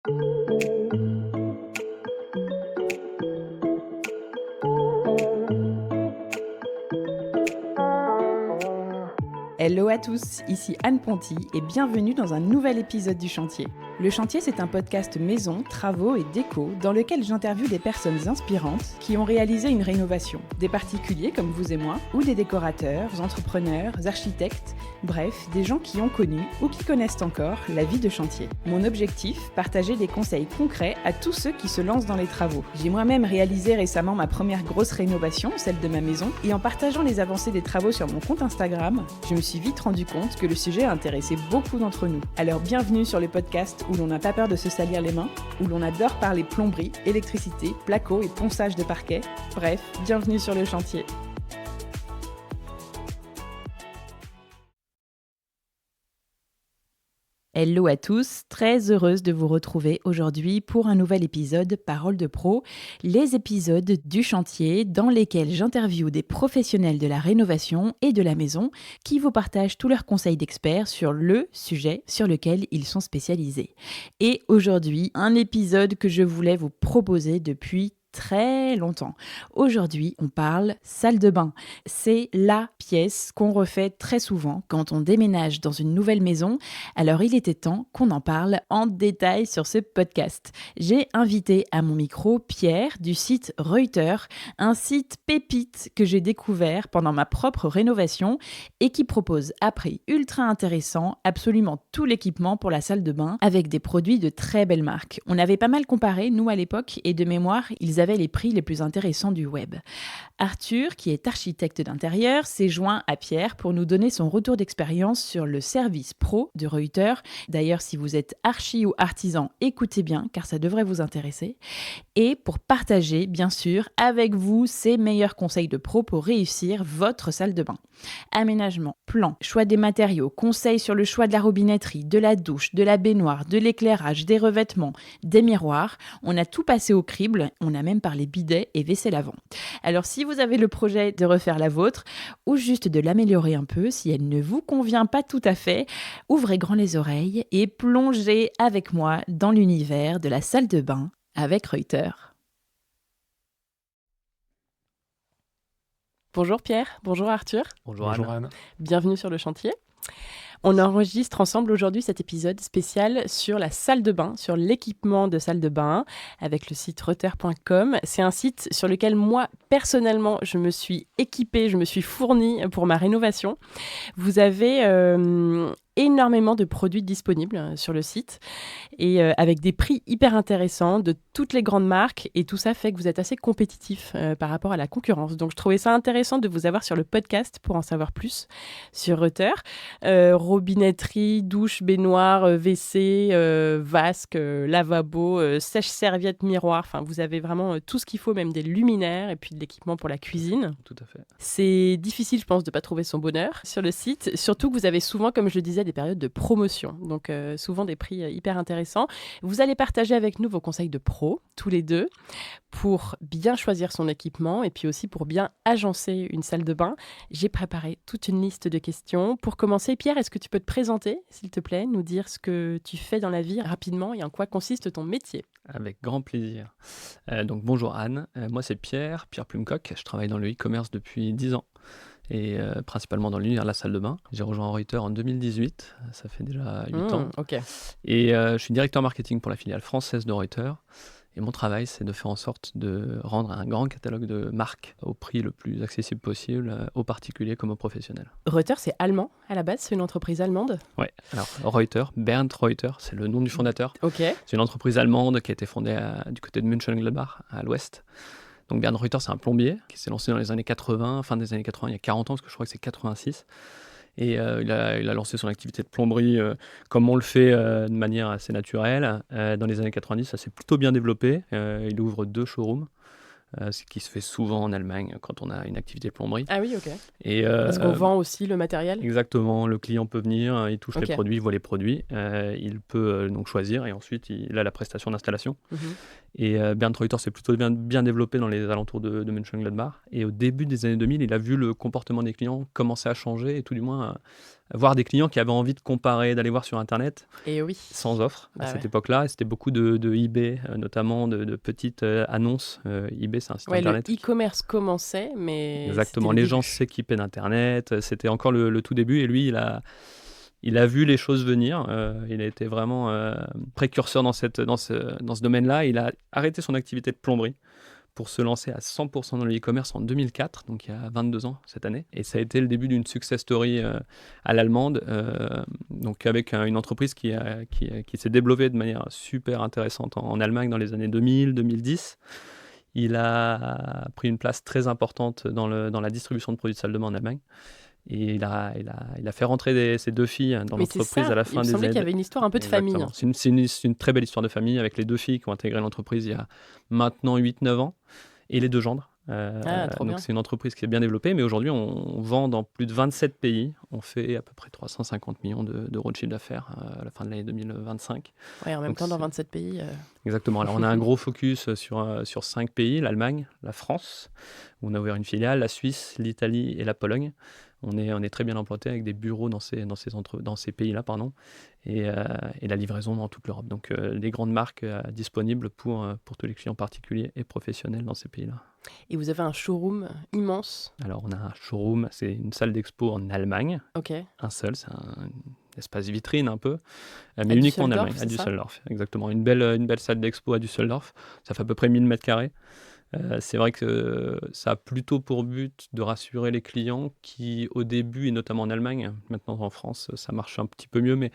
Hello à tous, ici Anne Ponty et bienvenue dans un nouvel épisode du Chantier. Le Chantier, c'est un podcast maison, travaux et déco dans lequel j'interviewe des personnes inspirantes qui ont réalisé une rénovation. Des particuliers comme vous et moi, ou des décorateurs, entrepreneurs, architectes, bref, des gens qui ont connu ou qui connaissent encore la vie de chantier. Mon objectif, partager des conseils concrets à tous ceux qui se lancent dans les travaux. J'ai moi-même réalisé récemment ma première grosse rénovation, celle de ma maison, et en partageant les avancées des travaux sur mon compte Instagram, je me suis vite rendu compte que le sujet a intéressé beaucoup d'entre nous. Alors bienvenue sur le podcast où l'on n'a pas peur de se salir les mains, où l'on adore parler plomberie, électricité, placo et ponçage de parquet. Bref, bienvenue sur le chantier. Hello à tous, très heureuse de vous retrouver aujourd'hui pour un nouvel épisode Parole de Pro, les épisodes du chantier dans lesquels j'interviewe des professionnels de la rénovation et de la maison qui vous partagent tous leurs conseils d'experts sur le sujet sur lequel ils sont spécialisés. Et aujourd'hui, un épisode que je voulais vous proposer depuis très longtemps. Aujourd'hui, on parle salle de bain. C'est la pièce qu'on refait très souvent quand on déménage dans une nouvelle maison. Alors, il était temps qu'on en parle en détail sur ce podcast. J'ai invité à mon micro Pierre du site Reuters, un site pépite que j'ai découvert pendant ma propre rénovation et qui propose à prix ultra intéressant absolument tout l'équipement pour la salle de bain avec des produits de très belles marques. On avait pas mal comparé, nous à l'époque, et de mémoire, ils avaient les prix les plus intéressants du web. Arthur, qui est architecte d'intérieur, s'est joint à Pierre pour nous donner son retour d'expérience sur le service pro de Reuters. D'ailleurs, si vous êtes archi ou artisan, écoutez bien, car ça devrait vous intéresser. Et pour partager, bien sûr, avec vous ses meilleurs conseils de pro pour réussir votre salle de bain. Aménagement, plan, choix des matériaux, conseils sur le choix de la robinetterie, de la douche, de la baignoire, de l'éclairage, des revêtements, des miroirs. On a tout passé au crible, on a même parlé bidet et WC lavant. Alors si vous avez le projet de refaire la vôtre ou juste de l'améliorer un peu, si elle ne vous convient pas tout à fait, ouvrez grand les oreilles et plongez avec moi dans l'univers de la salle de bain avec Reuters. Bonjour Pierre, bonjour Arthur. Bonjour Anne. Bienvenue sur le chantier. On enregistre ensemble aujourd'hui cet épisode spécial sur la salle de bain, sur l'équipement de salle de bain avec le site reuters.com. C'est un site sur lequel moi, personnellement, je me suis équipée, je me suis fournie pour ma rénovation. Vous avez énormément de produits disponibles sur le site et avec des prix hyper intéressants de toutes les grandes marques et tout ça fait que vous êtes assez compétitif par rapport à la concurrence. Donc je trouvais ça intéressant de vous avoir sur le podcast pour en savoir plus sur Reuters. Robinetterie, douche, baignoire, WC, vasque, lavabo, sèche-serviette, miroir. Enfin, vous avez vraiment tout ce qu'il faut, même des luminaires et puis de l'équipement pour la cuisine. Tout à fait. C'est difficile, je pense, de ne pas trouver son bonheur sur le site. Surtout que vous avez souvent, comme je le disais, des périodes de promotion. Donc, souvent des prix hyper intéressants. Vous allez partager avec nous vos conseils de pro, tous les deux, pour bien choisir son équipement et puis aussi pour bien agencer une salle de bain. J'ai préparé toute une liste de questions. Pour commencer, Pierre, est-ce que tu peux te présenter, s'il te plaît, nous dire ce que tu fais dans la vie rapidement et en quoi consiste ton métier ? Avec grand plaisir. Donc bonjour Anne, moi c'est Pierre Plumcock, je travaille dans le e-commerce depuis 10 ans et principalement dans l'univers de la salle de bain. J'ai rejoint Reuters en 2018, ça fait déjà 8 ans. Okay. Et je suis directeur marketing pour la filiale française de Reuters. Et mon travail, c'est de faire en sorte de rendre un grand catalogue de marques au prix le plus accessible possible, aux particuliers comme aux professionnels. Reuters, c'est allemand à la base, c'est une entreprise allemande ? Oui, alors Reuters, Bernd Reuters, c'est le nom du fondateur. Ok. C'est une entreprise allemande qui a été fondée du côté de Mönchengladbach, à l'ouest. Donc Bernd Reuters, c'est un plombier qui s'est lancé dans les années 80, fin des années 80, il y a 40 ans, parce que je crois que c'est 86. Et il a lancé son activité de plomberie comme on le fait de manière assez naturelle. Dans les années 90, ça s'est plutôt bien développé. Il ouvre 2 showrooms, ce qui se fait souvent en Allemagne quand on a une activité de plomberie. Ah oui, ok. Et, parce qu'on vend aussi le matériel ? Exactement, le client peut venir, il touche Okay. les produits, il voit les produits, il peut donc choisir et ensuite il a la prestation d'installation. Et Bernd Reuters s'est plutôt bien développé dans les alentours de Mönchengladbach. Et au début des années 2000, il a vu le comportement des clients commencer à changer et tout du moins voir des clients qui avaient envie de comparer, d'aller voir sur Internet, Et oui. sans offre à Bah cette ouais. époque-là. Et c'était beaucoup de eBay, notamment de petites annonces. eBay, c'est un site Ouais, le Internet. e-commerce commençait, mais c'était Exactement, le les gens début. s'équipaient d'Internet. C'était encore le tout début. Et lui, il a vu les choses venir. Il a été vraiment précurseur dans ce domaine-là. Il a arrêté son activité de plomberie pour se lancer à 100% dans le e-commerce en 2004, donc il y a 22 ans cette année. Et ça a été le début d'une success story à l'allemande, donc avec une entreprise qui s'est développée de manière super intéressante en Allemagne dans les années 2000, 2010. Il a pris une place très importante dans la distribution de produits de salle de bain en Allemagne. Et il a fait rentrer ses deux filles dans Mais c'est l'entreprise à ça, la il fin me des semblait qu'il y années. avait une histoire un peu de famille. Exactement. C'est une très belle histoire de famille avec les deux filles qui ont intégré l'entreprise il y a maintenant 8-9 ans et les deux gendres. Ah, trop Donc bien. c'est une entreprise qui est bien développée, mais aujourd'hui on vend dans plus de 27 pays. On fait à peu près 350 millions d'euros de chiffre d'affaires à la fin de l'année 2025. Ouais, en même Donc temps, dans 27 pays. exactement. Alors on a un gros focus sur 5 pays, l'Allemagne, la France, où on a ouvert une filiale, la Suisse, l'Italie et la Pologne. On est très bien implanté avec des bureaux dans ces pays-là, pardon, et la livraison dans toute l'Europe. Donc des grandes marques disponibles pour tous les clients particuliers et professionnels dans ces pays-là. Et vous avez un showroom immense. Alors on a un showroom, c'est une salle d'expo en Allemagne, Ok. un seul, c'est un espace vitrine un peu, mais À uniquement en Düsseldorf, Allemagne, à c'est ça? Düsseldorf, exactement. Une belle salle d'expo à Düsseldorf, ça fait à peu près 1000 mètres carrés. C'est vrai que ça a plutôt pour but de rassurer les clients qui, au début, et notamment en Allemagne, maintenant en France, ça marche un petit peu mieux, mais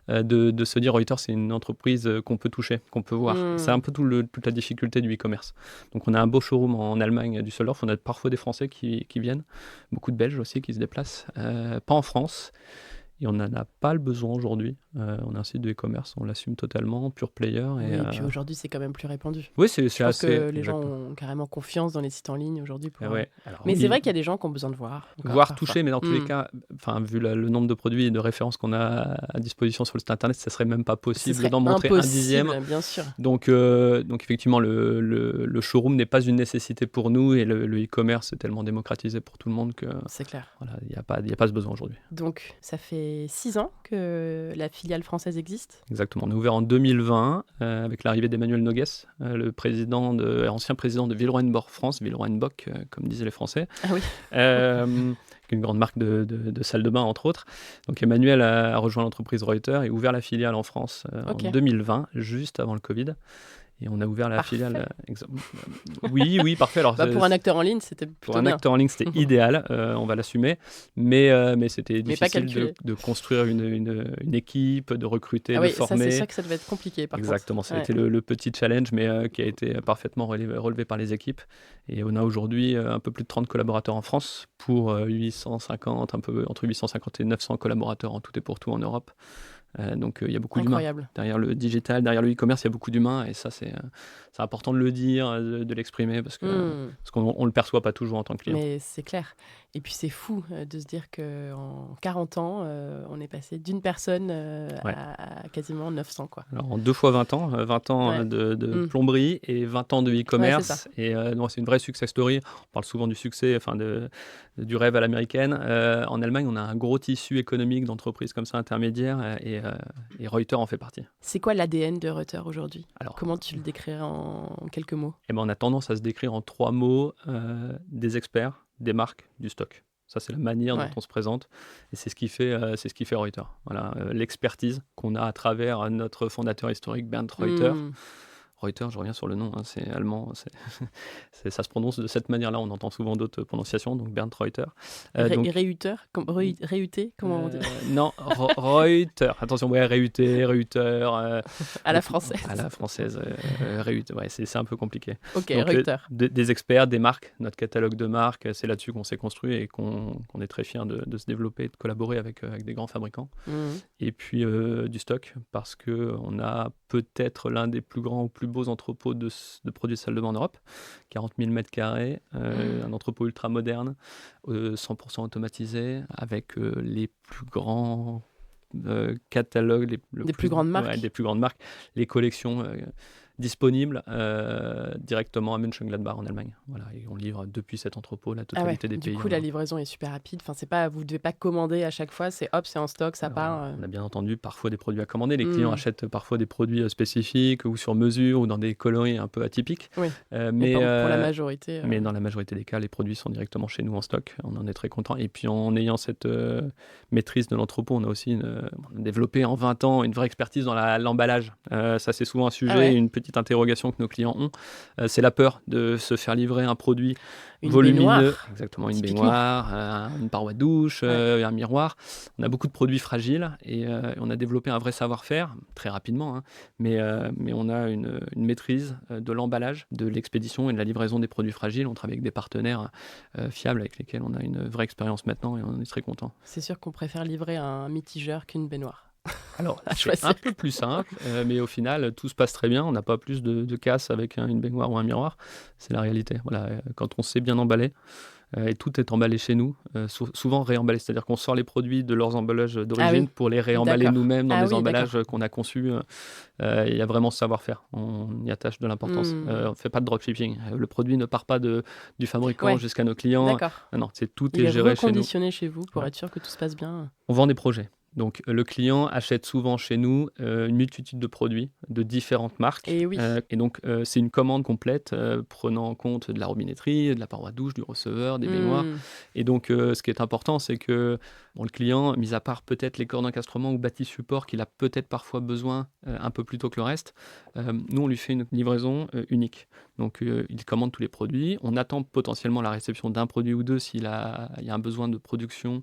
de se dire Reuters, c'est une entreprise qu'on peut toucher, qu'on peut voir. C'est un peu toute la difficulté du e-commerce. Donc on a un beau showroom en Allemagne, à Düsseldorf. On a parfois des Français qui viennent, beaucoup de Belges aussi qui se déplacent, pas en France. Et on n'en a pas le besoin aujourd'hui. On a un site de e-commerce, on l'assume totalement, pure player. Oui, et puis aujourd'hui, c'est quand même plus répandu. Oui, c'est Je pense assez. que les gens Exactement. ont carrément confiance dans les sites en ligne aujourd'hui. Ouais. Alors, Mais c'est oui, vrai qu'il y a des gens qui ont besoin de voir. Encore, voire parfois. toucher, mais dans tous les cas, enfin, vu le nombre de produits et de références qu'on a à disposition sur le site internet, ça serait même pas Ce possible serait d'en montrer un dixième. impossible, bien sûr. Donc effectivement, le showroom n'est pas une nécessité pour nous et le e-commerce est tellement démocratisé pour tout le monde que C'est clair. voilà, il n'y a pas ce besoin aujourd'hui. Donc, ça fait 6 ans que la filiale française existe. Exactement. On est ouvert en 2020 avec l'arrivée d'Emmanuel Nogues, ancien président de Villeroy-Boch France, Villeroy-Boch, comme disaient les Français. Ah oui. Une grande marque de salle de bain, entre autres. Donc Emmanuel a rejoint l'entreprise Reuters et ouvert la filiale en France Ok. en 2020, juste avant le Covid. Et on a ouvert la Parfait. filiale. Oui, parfait. Alors, Pour un acteur en ligne, c'était pour plutôt un bien. acteur en ligne, c'était idéal, on va l'assumer. Mais c'était Mais pas difficile calculé. de construire une équipe, de recruter, Ah de oui, ça, former. c'est sûr que ça devait être compliqué, par Exactement, contre. ça a Ouais. été le petit challenge, mais qui a été parfaitement relevé par les équipes. Et on a aujourd'hui un peu plus de 30 collaborateurs en France pour 850, un peu entre 850 et 900 collaborateurs en tout et pour tout en Europe. Donc il y a beaucoup d'humains. Incroyable. Derrière le digital, derrière le e-commerce, il y a beaucoup d'humains. Et ça, c'est important de le dire, de l'exprimer, parce qu'on ne le perçoit pas toujours en tant que client. Mais c'est clair. Et puis c'est fou de se dire qu'en 40 ans, on est passé d'une personne Ouais. à quasiment 900, quoi. Alors, en 2 fois 20 ans, 20 ans Ouais. de plomberie et 20 ans de Ouais, e-commerce. c'est Et non, c'est une vraie success story. On parle souvent du succès, enfin du rêve à l'américaine. En Allemagne, on a un gros tissu économique d'entreprises comme ça intermédiaires et Reuters en fait partie. C'est quoi l'ADN de Reuters aujourd'hui? Alors, Comment tu le décrirais en quelques mots? eh ben, on a tendance à se décrire en 3 mots, des experts, des marques, du stock. Ça, c'est la manière dont Ouais. on se présente. Et c'est ce qui fait Reuters. Voilà, l'expertise qu'on a à travers notre fondateur historique, Bernd Reuter. Reuters, je reviens sur le nom, hein, c'est allemand, ça se prononce de cette manière-là, on entend souvent d'autres prononciations, donc Bernd Reuter. Réuter, Réuter, comment on dit? Non, Reuters, attention, ouais, Reuter, À la française. à la française, Reuter, ouais, c'est un peu compliqué. Ok, Donc, Reuters. des experts, des marques, notre catalogue de marques, c'est là-dessus qu'on s'est construit et qu'on est très fiers de se développer et de collaborer avec des grands fabricants. Et puis du stock, parce qu'on a peut-être l'un des plus grands ou plus beaux entrepôts de produits de salle de bain en Europe, 40 000 mètres carrés, un entrepôt ultra moderne, 100% automatisé, avec les plus grands catalogues, Des plus grandes marques. Ouais, des plus grandes marques, les collections disponible directement à Mönchengladbach en Allemagne. Voilà, et on livre depuis cet entrepôt la totalité des Du pays. coup, la livraison est super rapide. Enfin, c'est pas, vous devez pas commander à chaque fois. C'est hop, c'est en stock, ça part. On a bien entendu parfois des produits à commander. Les Mm. clients achètent parfois des produits spécifiques ou sur mesure ou dans des coloris un peu atypiques. Oui. Mais pour la majorité. Mais dans la majorité des cas, les produits sont directement chez nous en stock. On en est très content. Et puis en ayant cette maîtrise de l'entrepôt, on a aussi on a développé en 20 ans une vraie expertise dans l'emballage. Ça, c'est souvent un sujet, une petite interrogation que nos clients ont. C'est la peur de se faire livrer un produit Une volumineux. baignoire, Exactement, une typiquement. baignoire, une paroi de douche, un miroir. On a beaucoup de produits fragiles et on a développé un vrai savoir-faire très rapidement, hein, mais on a une maîtrise de l'emballage, de l'expédition et de la livraison des produits fragiles. On travaille avec des partenaires fiables avec lesquels on a une vraie expérience maintenant et on est très content. C'est sûr qu'on préfère livrer un mitigeur qu'une baignoire. Alors, c'est un peu plus simple, mais au final, tout se passe très bien. On n'a pas plus de casse avec une baignoire ou un miroir. C'est la réalité. Voilà, quand on sait bien emballer, et tout est emballé chez nous, souvent réemballé. C'est-à-dire qu'on sort les produits de leurs emballages d'origine pour les réemballer D'accord. nous-mêmes dans des emballages qu'on a conçus. Il y a vraiment ce savoir-faire. On y attache de l'importance. On ne fait pas de dropshipping. Le produit ne part pas du fabricant jusqu'à nos clients. D'accord. Non, tout Il est géré chez nous. reconditionné chez vous pour être sûr que tout se passe bien. On vend des projets. Donc, le client achète souvent chez nous une multitude de produits de différentes marques. Et oui. Et donc, c'est une commande complète prenant en compte de la robinetterie, de la paroi de douche, du receveur, des baignoires. Et donc, ce qui est important, c'est que le client, mis à part peut-être les corps d'encastrement ou bâtis support qu'il a peut-être parfois besoin un peu plus tôt que le reste, nous, on lui fait une livraison unique. Donc, il commande tous les produits. On attend potentiellement la réception d'un produit ou deux s'il y a un besoin de production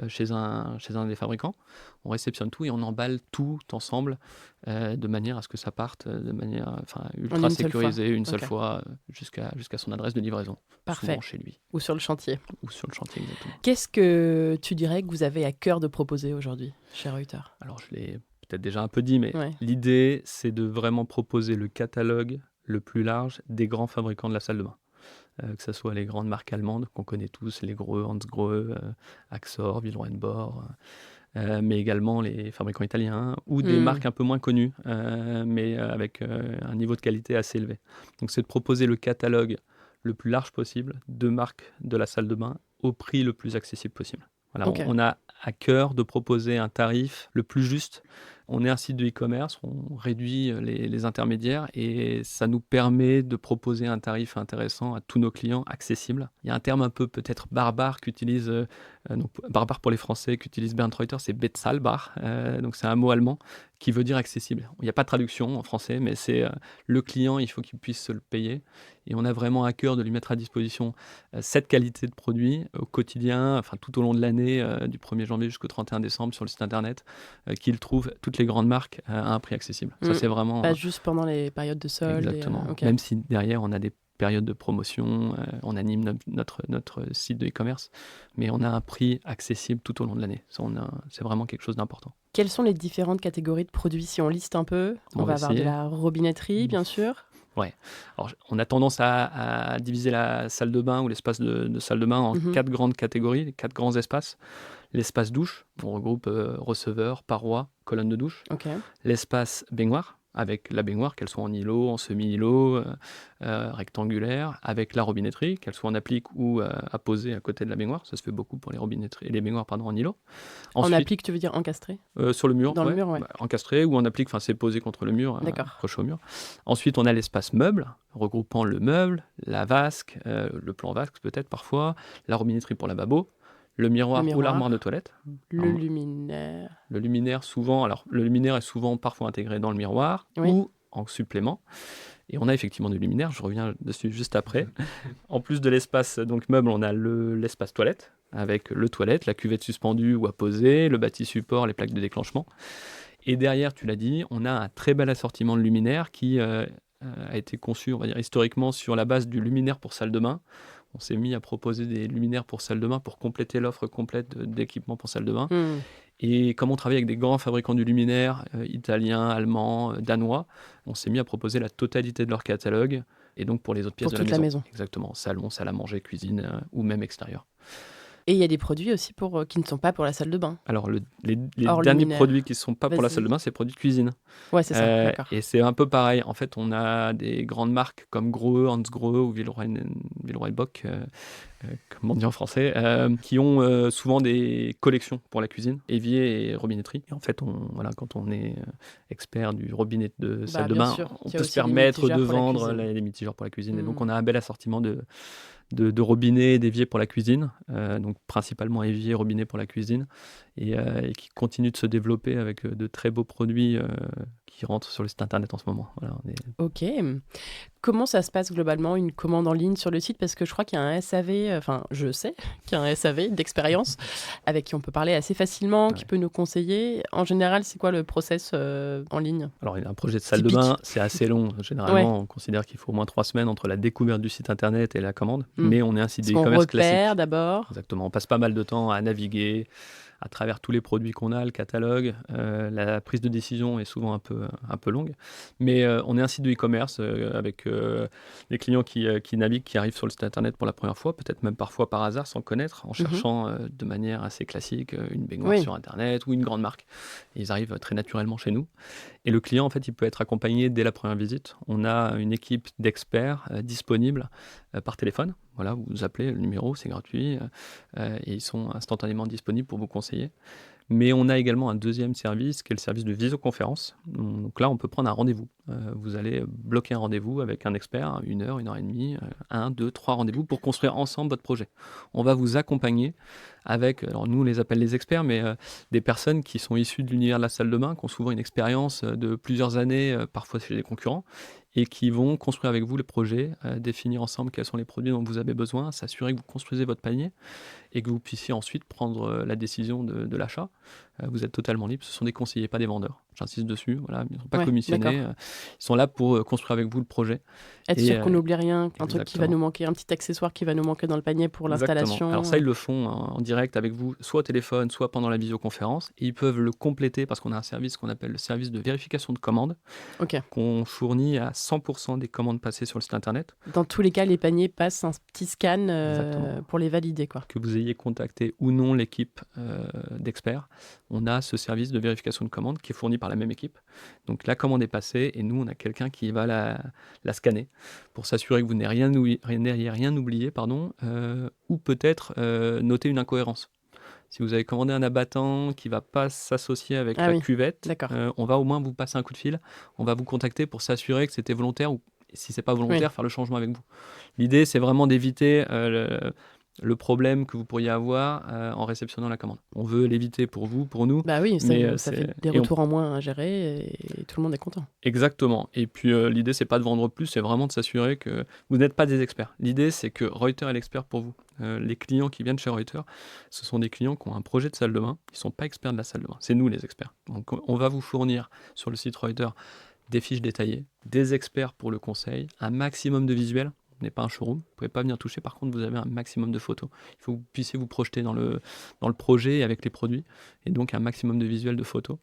chez un des fabricants. On réceptionne tout et on emballe tout ensemble de manière à ce que ça parte de manière ultra sécurisée une seule fois jusqu'à son adresse de livraison. Parfait. Souvent chez lui. Ou sur le chantier. Ou sur le chantier, exactement. Qu'est-ce que tu dirais que vous avez à cœur de proposer aujourd'hui chez Reuter ? Alors, je l'ai peut-être déjà un peu dit, mais l'idée, c'est de vraiment proposer le catalogue le plus large des grands fabricants de la salle de bain. Que ce soit les grandes marques allemandes qu'on connaît tous, les Grohe, Hansgrohe, Axor, Villeroy-en-Bord, mais également les fabricants italiens ou des marques un peu moins connues, mais avec un niveau de qualité assez élevé. Donc, c'est de proposer le catalogue le plus large possible de marques de la salle de bain au prix le plus accessible possible. Voilà, on a à cœur de proposer un tarif le plus juste. On est un site de e-commerce, on réduit les intermédiaires et ça nous permet de proposer un tarif intéressant à tous nos clients, accessible. Il y a un terme un peu peut-être barbare qu'utilise, barbare pour les Français, qu'utilise Bernd Reuter, c'est Bezahlbar, donc c'est un mot allemand qui veut dire accessible. Il n'y a pas de traduction en français, mais c'est le client, il faut qu'il puisse se le payer. Et on a vraiment à cœur de lui mettre à disposition cette qualité de produit au quotidien, tout au long de l'année, du 1er janvier jusqu'au 31 décembre sur le site internet, qu'il trouve toutes les grandes marques à un prix accessible. Ça, c'est vraiment... Pas juste pendant les périodes de solde. Exactement. Même si derrière, on a des périodes de promotion, on anime notre site de e-commerce, mais on a un prix accessible tout au long de l'année. C'est vraiment quelque chose d'important. Quelles sont les différentes catégories de produits? Si on liste un peu, on va avoir de la robinetterie, bien sûr. Ouais. Alors, on a tendance à diviser la salle de bain ou l'espace de salle de bain en 4 grandes catégories, 4 grands espaces. L'espace douche, on regroupe receveur, paroi, colonne de douche. L'espace baignoire, avec la baignoire, qu'elle soit en îlot, en semi-îlot, rectangulaire, avec la robinetterie, qu'elle soit en applique ou apposée à côté de la baignoire. Ça se fait beaucoup pour les baignoires en îlot. Ensuite, en applique, tu veux dire encastré? Sur le mur. Dans le mur, encastré ou en applique, c'est posé contre le mur, accroché au mur. Ensuite, on a l'espace meuble, regroupant le meuble, la vasque, le plan vasque peut-être parfois, la robinetterie pour lavabo, le miroir ou l'armoire de toilette. Le luminaire. Le luminaire, souvent. Alors, le luminaire est souvent parfois intégré dans le miroir ou en supplément. Et on a effectivement du luminaire, je reviens dessus juste après. En plus de l'espace meuble, on a l'espace toilette, avec le toilette, la cuvette suspendue ou apposée, le bâti support, les plaques de déclenchement. Et derrière, tu l'as dit, on a un très bel assortiment de luminaires qui a été conçu, on va dire, historiquement sur la base du luminaire pour salle de bain. On s'est mis à proposer des luminaires pour salle de bain pour compléter l'offre complète d'équipements pour salle de bain. Et comme on travaille avec des grands fabricants du luminaire, italiens, allemands, danois, on s'est mis à proposer la totalité de leur catalogue. Et donc pour les autres pièces de la maison. Toute la maison. Exactement, salon, salle à manger, cuisine ou même extérieur. Et il y a des produits aussi qui ne sont pas pour la salle de bain. Alors, les Hors derniers luminaire. produits qui ne sont pas pour la Vas-y. salle de bain, c'est produits de cuisine. Ouais, c'est ça, d'accord. Et c'est un peu pareil. En fait, on a des grandes marques comme Grohe, Hansgrohe ou Villeroy Boch, comme on dit en français, qui ont souvent des collections pour la cuisine, évier et robinetterie. Et en fait, quand on est expert du robinet de salle de bien bain, sûr. on Il y a peut aussi se les permettre mitigeurs de pour la vendre cuisine. les mitigeurs pour la cuisine. Et donc, Mm. on a un bel assortiment de robinets et d'éviers pour la cuisine, donc principalement évier et robinet pour la cuisine, et qui continue de se développer avec de très beaux produits qui rentrent sur le site internet en ce moment. Voilà, Ok. Comment ça se passe globalement, une commande en ligne sur le site? Parce que je crois qu'il y a un SAV, enfin je sais qu'il y a un SAV d'expérience avec qui on peut parler assez facilement, qui peut nous conseiller. En général, c'est quoi le process en ligne? Alors, un projet de salle Typique. de bain, c'est assez long. Généralement, on considère qu'il faut au moins 3 semaines entre la découverte du site internet et la commande. Mais on est un site de Parce qu'on e-commerce repère classique. d'abord. Exactement. On passe pas mal de temps à naviguer à travers tous les produits qu'on a, le catalogue. La prise de décision est souvent un peu longue. Mais on est un site de e-commerce avec des clients qui naviguent, qui arrivent sur le site internet pour la première fois, peut-être même parfois par hasard, sans connaître, en cherchant de manière assez classique une baignoire sur internet ou une grande marque. Et ils arrivent très naturellement chez nous. Et le client, en fait, il peut être accompagné dès la première visite. On a une équipe d'experts disponibles par téléphone. Voilà, vous appelez le numéro, c'est gratuit, et ils sont instantanément disponibles pour vous conseiller. Mais on a également un deuxième service qui est le service de visioconférence. Donc là, on peut prendre un rendez-vous. Vous allez bloquer un rendez-vous avec un expert, 1 heure, 1h30, 1, 2, 3 rendez-vous pour construire ensemble votre projet. On va vous accompagner avec, alors nous on les appelle les experts, mais des personnes qui sont issues de l'univers de la salle de bain, qui ont souvent une expérience de plusieurs années, parfois chez des concurrents, et qui vont construire avec vous le projet, définir ensemble quels sont les produits dont vous avez besoin, s'assurer que vous construisez votre panier et que vous puissiez ensuite prendre la décision de l'achat. Vous êtes totalement libre. Ce sont des conseillers, pas des vendeurs. J'insiste dessus. Voilà, ils ne sont pas commissionnés. Ils sont là pour construire avec vous le projet. Être sûr qu'on n'oublie rien, un truc qui va exactement. nous manquer, un petit accessoire qui va nous manquer dans le panier pour l'installation. Exactement. Alors ça, ils le font en direct avec vous, soit au téléphone, soit pendant la visioconférence. Et ils peuvent le compléter parce qu'on a un service qu'on appelle le service de vérification de commandes, qu'on fournit à 100% des commandes passées sur le site internet. Dans tous les cas, les paniers passent un petit scan pour les valider, quoi. Que vous ayez contacté ou non l'équipe d'experts, on a ce service de vérification de commande qui est fourni par la même équipe. Donc la commande est passée et nous, on a quelqu'un qui va la scanner pour s'assurer que vous n'ayez rien oublié, ou peut-être noter une incohérence. Si vous avez commandé un abattant qui ne va pas s'associer avec la cuvette, on va au moins vous passer un coup de fil, on va vous contacter pour s'assurer que c'était volontaire ou si ce n'est pas volontaire, faire le changement avec vous. L'idée, c'est vraiment d'éviter le problème que vous pourriez avoir en réceptionnant la commande. On veut l'éviter pour vous, pour nous. Bah oui, ça fait des retours en moins à gérer et tout le monde est content. Exactement. Et puis l'idée, c'est pas de vendre plus, c'est vraiment de s'assurer que vous n'êtes pas des experts. L'idée, c'est que Reuters est l'expert pour vous. Les clients qui viennent chez Reuters, ce sont des clients qui ont un projet de salle de bain. Ils ne sont pas experts de la salle de bain. C'est nous les experts. Donc on va vous fournir sur le site Reuters des fiches détaillées, des experts pour le conseil, un maximum de visuels. On n'est pas un showroom, vous ne pouvez pas venir toucher, par contre vous avez un maximum de photos. Il faut que vous puissiez vous projeter dans le projet avec les produits, et donc un maximum de visuels de photos.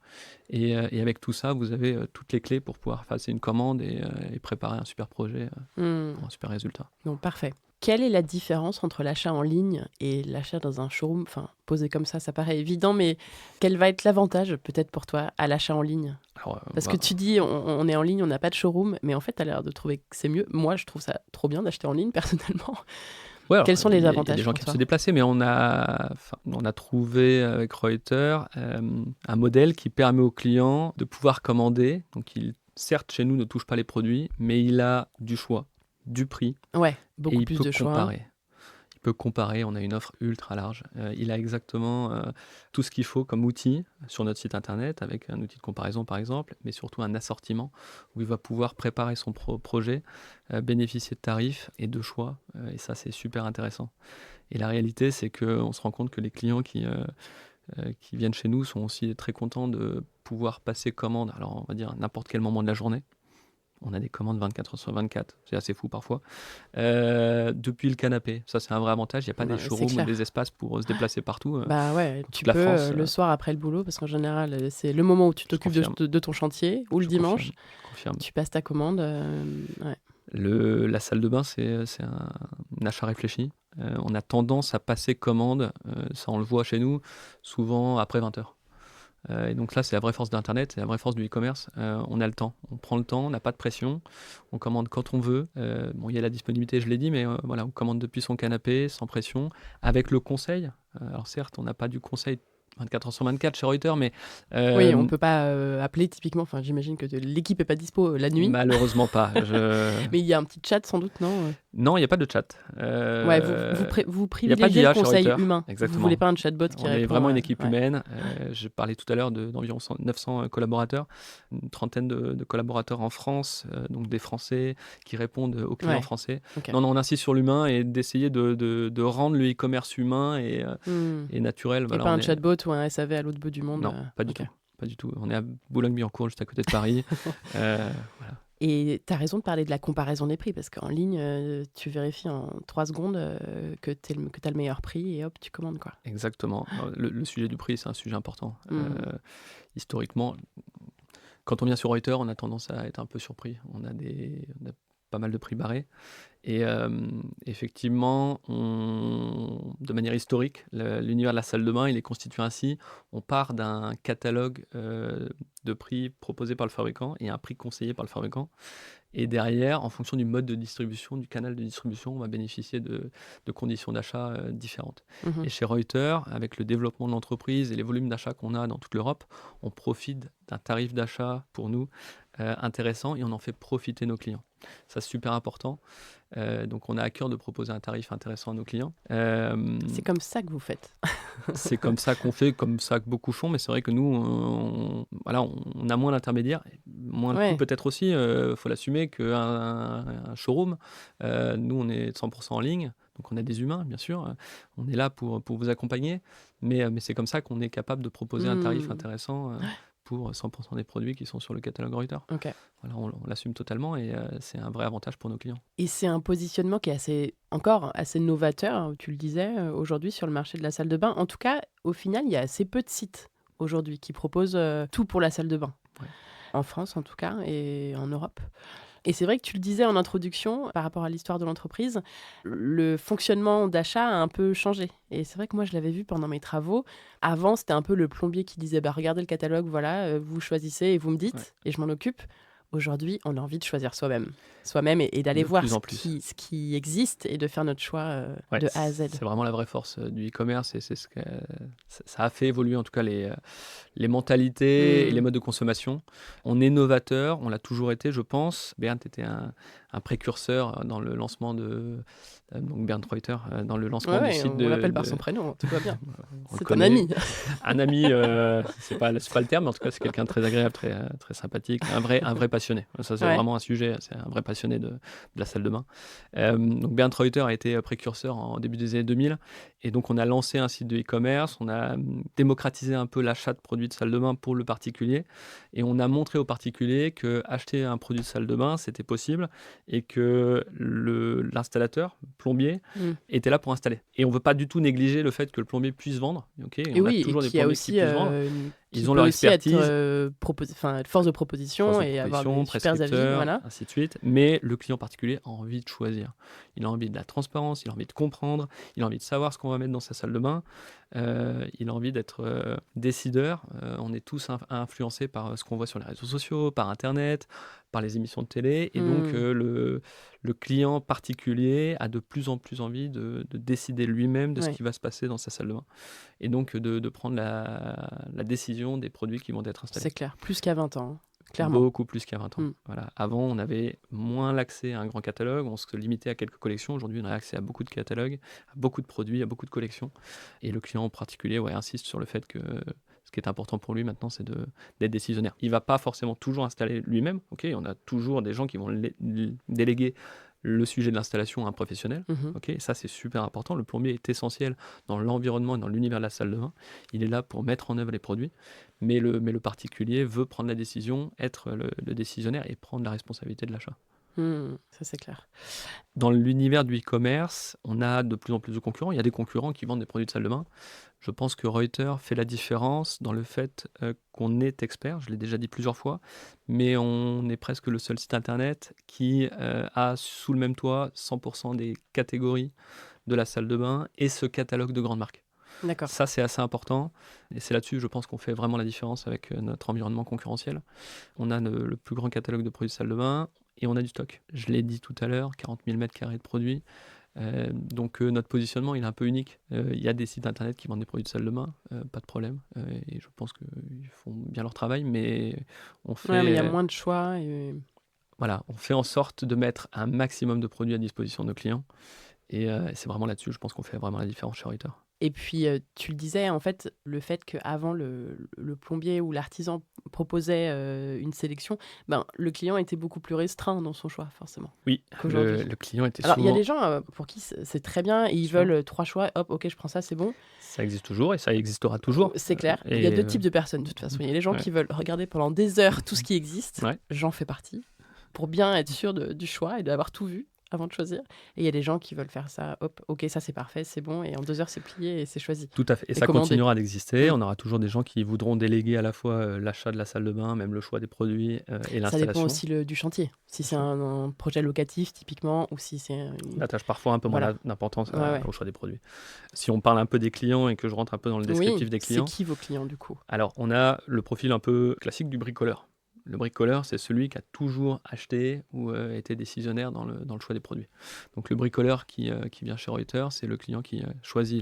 Et avec tout ça, vous avez toutes les clés pour pouvoir passer une commande et préparer un super projet pour un super résultat. Bon, parfait. Quelle est la différence entre l'achat en ligne et l'achat dans un showroom? Enfin, posé comme ça paraît évident, mais quel va être l'avantage peut-être pour toi à l'achat en ligne? Parce que tu dis, on est en ligne, on n'a pas de showroom, mais en fait, tu as l'air de trouver que c'est mieux. Moi, je trouve ça trop bien d'acheter en ligne, personnellement. Ouais, quels sont les avantages? Il y a des gens qui peuvent se déplacer, mais on a trouvé avec Reuters un modèle qui permet aux clients de pouvoir commander. Donc, certes, chez nous, ne touche pas les produits, mais il a du choix, du prix. Ouais, beaucoup plus de choix. Comparer. Il peut comparer, on a une offre ultra large. Il a exactement tout ce qu'il faut comme outil sur notre site internet, avec un outil de comparaison par exemple, mais surtout un assortiment où il va pouvoir préparer son projet, bénéficier de tarifs et de choix. Et ça, c'est super intéressant. Et la réalité, c'est qu'on se rend compte que les clients qui viennent chez nous sont aussi très contents de pouvoir passer commande, alors on va dire à n'importe quel moment de la journée. On a des commandes 24 heures sur 24, c'est assez fou parfois. Depuis le canapé, ça c'est un vrai avantage. Il n'y a pas des showrooms ou des espaces pour se déplacer partout. Bah ouais, tu peux France, le soir après le boulot, parce qu'en général c'est le moment où tu t'occupes de ton chantier, ou le dimanche, tu passes ta commande. La salle de bain, c'est un achat réfléchi. On a tendance à passer commande, ça on le voit chez nous, souvent après 20h. Et donc là, c'est la vraie force d'Internet, c'est la vraie force du e-commerce. On a le temps, on prend le temps, on n'a pas de pression, on commande quand on veut. Bon, il y a la disponibilité, je l'ai dit, mais voilà, on commande depuis son canapé, sans pression, avec le conseil. Alors certes, on n'a pas du conseil 24 heures sur 24 chez Reuters, mais... Oui, on ne peut pas appeler typiquement, enfin j'imagine que l'équipe n'est pas dispo la nuit. Malheureusement pas. Mais il y a un petit chat sans doute, non? Non, il n'y a pas de chat. Ouais, vous privilégiez le conseil humain. Exactement. Vous ne voulez pas un chatbot qui répond. On est vraiment une équipe humaine. Je parlais tout à l'heure d'environ 900 collaborateurs, une trentaine de collaborateurs en France, donc des Français qui répondent aux clients français. Okay. Non, on insiste sur l'humain et d'essayer de rendre le e-commerce humain et naturel. Et pas un chatbot ou un SAV à l'autre bout du monde. Non, pas du tout. Pas du tout. On est à Boulogne-Billancourt, juste à côté de Paris. Voilà. Et tu as raison de parler de la comparaison des prix, parce qu'en ligne, tu vérifies en 3 secondes que tu as le meilleur prix et hop, tu commandes, quoi. Exactement. Le sujet du prix, c'est un sujet important. Historiquement, quand on vient sur Reuters, on a tendance à être un peu surpris. On a pas mal de prix barrés. Et effectivement, de manière historique, l'univers de la salle de bain, il est constitué ainsi. On part d'un catalogue de prix proposé par le fabricant et un prix conseillé par le fabricant. Et derrière, en fonction du mode de distribution, du canal de distribution, on va bénéficier de conditions d'achat différentes. Et chez Reuters, avec le développement de l'entreprise et les volumes d'achat qu'on a dans toute l'Europe, on profite d'un tarif d'achat pour nous intéressant et on en fait profiter nos clients. Ça, c'est super important. Donc, on a à cœur de proposer un tarif intéressant à nos clients. C'est comme ça que vous faites. C'est comme ça qu'on fait, comme ça que beaucoup font, mais c'est vrai que nous, on a moins d'intermédiaires, moins de coûts peut-être aussi, faut l'assumer, qu'un showroom. Nous, on est 100% en ligne, donc on a des humains, bien sûr. On est là pour vous accompagner, mais c'est comme ça qu'on est capable de proposer un tarif intéressant pour 100% des produits qui sont sur le catalogue Reuters. Okay. Voilà, on l'assume totalement et c'est un vrai avantage pour nos clients. Et c'est un positionnement qui est assez novateur, tu le disais, aujourd'hui sur le marché de la salle de bain. En tout cas, au final, il y a assez peu de sites aujourd'hui qui proposent tout pour la salle de bain. Ouais. En France, en tout cas, et en Europe. Et c'est vrai que tu le disais en introduction, par rapport à l'histoire de l'entreprise, le fonctionnement d'achat a un peu changé. Et c'est vrai que moi, je l'avais vu pendant mes travaux. Avant, c'était un peu le plombier qui disait regardez le catalogue, voilà, vous choisissez et vous me dites, et je m'en occupe. Aujourd'hui, on a envie de choisir soi-même et d'aller voir ce qui existe et de faire notre choix de A à Z. C'est vraiment la vraie force du e-commerce et c'est ce que ça a fait évoluer en tout cas les mentalités et les modes de consommation. On est novateur, on l'a toujours été, je pense. Bernd était un précurseur dans le lancement donc Bernd Reuter, dans le lancement du site on l'appelle par son prénom, tout va bien. C'est un ami. Un ami, c'est pas le terme, mais en tout cas c'est quelqu'un de très agréable, très, très sympathique, un vrai passionné. Ça c'est vraiment un sujet, c'est un vrai passionné de la salle de bain. Donc Bernd Reuter a été précurseur en début des années 2000 et donc on a lancé un site de e-commerce, on a démocratisé un peu l'achat de produits de salle de bain pour le particulier et on a montré aux particuliers que acheter un produit de salle de bain c'était possible et que l'installateur, plombier, était là pour installer. Et on ne veut pas du tout négliger le fait que le plombier puisse vendre. Okay, et on a toujours des plombiers qui puissent vendre. Ils ont leur expertise, force de proposition et avoir des super avis, voilà. Ainsi de suite. Mais le client particulier a envie de choisir. Il a envie de la transparence, il a envie de comprendre, il a envie de savoir ce qu'on va mettre dans sa salle de bain. Il a envie d'être décideur. On est tous influencés par ce qu'on voit sur les réseaux sociaux, par Internet, par les émissions de télé. Et donc, le client particulier a de plus en plus envie de décider lui-même de ce qui va se passer dans sa salle de bain. Et donc, de prendre la décision des produits qui vont être installés. C'est clair, plus qu'à 20 ans. Clairement. Beaucoup plus qu'à 20 ans. Voilà. Avant, on avait moins l'accès à un grand catalogue, on se limitait à quelques collections. Aujourd'hui, on a accès à beaucoup de catalogues, à beaucoup de produits, à beaucoup de collections. Et le client en particulier insiste sur le fait que ce qui est important pour lui maintenant, c'est d'être décisionnaire. Il ne va pas forcément toujours installer lui-même. Okay, on a toujours des gens qui vont déléguer le sujet de l'installation à un professionnel. Okay, ça, c'est super important. Le plombier est essentiel dans l'environnement et dans l'univers de la salle de bain. Il est là pour mettre en œuvre les produits. Mais le particulier veut prendre la décision, être le décisionnaire et prendre la responsabilité de l'achat. Ça, c'est clair. Dans l'univers du e-commerce, on a de plus en plus de concurrents. Il y a des concurrents qui vendent des produits de salle de bain. Je pense que Reuters fait la différence dans le fait qu'on est expert, je l'ai déjà dit plusieurs fois, mais on est presque le seul site internet qui a sous le même toit 100% des catégories de la salle de bain et ce catalogue de grandes marques. D'accord. Ça, c'est assez important. Et c'est là-dessus, je pense qu'on fait vraiment la différence avec notre environnement concurrentiel. On a le plus grand catalogue de produits de salle de bain et on a du stock. Je l'ai dit tout à l'heure, 40 000 m² de produits. Donc notre positionnement, il est un peu unique. Il y a des sites internet qui vendent des produits de salle de bain, pas de problème. Et je pense qu'ils font bien leur travail, mais on fait... Ouais, mais il y a moins de choix. Et... Voilà, on fait en sorte de mettre un maximum de produits à disposition de nos clients. Et c'est vraiment là-dessus, je pense qu'on fait vraiment la différence chez Reuter. Et puis, tu le disais, en fait, le fait qu'avant, le plombier ou l'artisan proposait une sélection, le client était beaucoup plus restreint dans son choix, forcément. Oui, le client était souvent... Alors, il y a des gens pour qui c'est très bien, et ils veulent 3 choix, hop, ok, je prends ça, c'est bon. Ça existe toujours et ça existera toujours. C'est clair. Il y a 2 types de personnes, de toute façon. Il y a les gens qui veulent regarder pendant des heures tout ce qui existe. Ouais. J'en fais partie, pour bien être sûr du choix et d'avoir tout vu avant de choisir. Et il y a des gens qui veulent faire ça, hop, ok, ça c'est parfait, c'est bon, et en 2 heures c'est plié et c'est choisi. Tout à fait. Et ça continuera d'exister. On aura toujours des gens qui voudront déléguer à la fois l'achat de la salle de bain, même le choix des produits et l'installation. Ça dépend aussi du chantier. Si c'est un projet locatif, typiquement, ou si c'est... On attache parfois un peu moins d'importance au choix des produits. Si on parle un peu des clients et que je rentre un peu dans le descriptif des clients... c'est qui vos clients, du coup ? Alors, on a le profil un peu classique du bricoleur. Le bricoleur, c'est celui qui a toujours acheté ou été décisionnaire dans le choix des produits. Donc le bricoleur qui vient chez Reuter, c'est le client qui choisit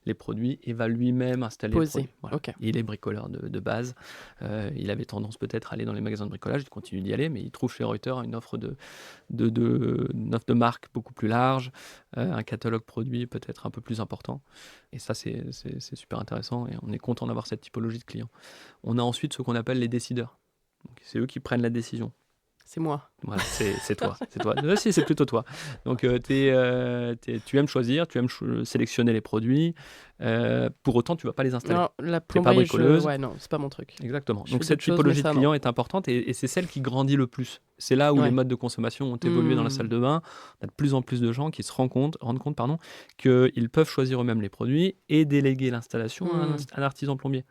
les produits et va lui-même installer les produits. Voilà. Okay. Il est bricoleur de base. Il avait tendance peut-être à aller dans les magasins de bricolage, il continue d'y aller, mais il trouve chez Reuter une offre une offre de marque beaucoup plus large, un catalogue produit peut-être un peu plus important. Et ça, c'est super intéressant et on est content d'avoir cette typologie de clients. On a ensuite ce qu'on appelle les décideurs. Donc, c'est eux qui prennent la décision. C'est moi. Voilà, c'est toi. C'est toi. Si, c'est plutôt toi. Donc, tu aimes choisir, tu aimes sélectionner les produits. Pour autant, tu ne vas pas les installer. Non, la plomberie, non, c'est pas mon truc. Exactement. Donc, cette typologie de client est importante et c'est celle qui grandit le plus. C'est là où les modes de consommation ont évolué dans la salle de bain. On a de plus en plus de gens qui se rendent compte qu'ils peuvent choisir eux-mêmes les produits et déléguer l'installation à un artisan plombier.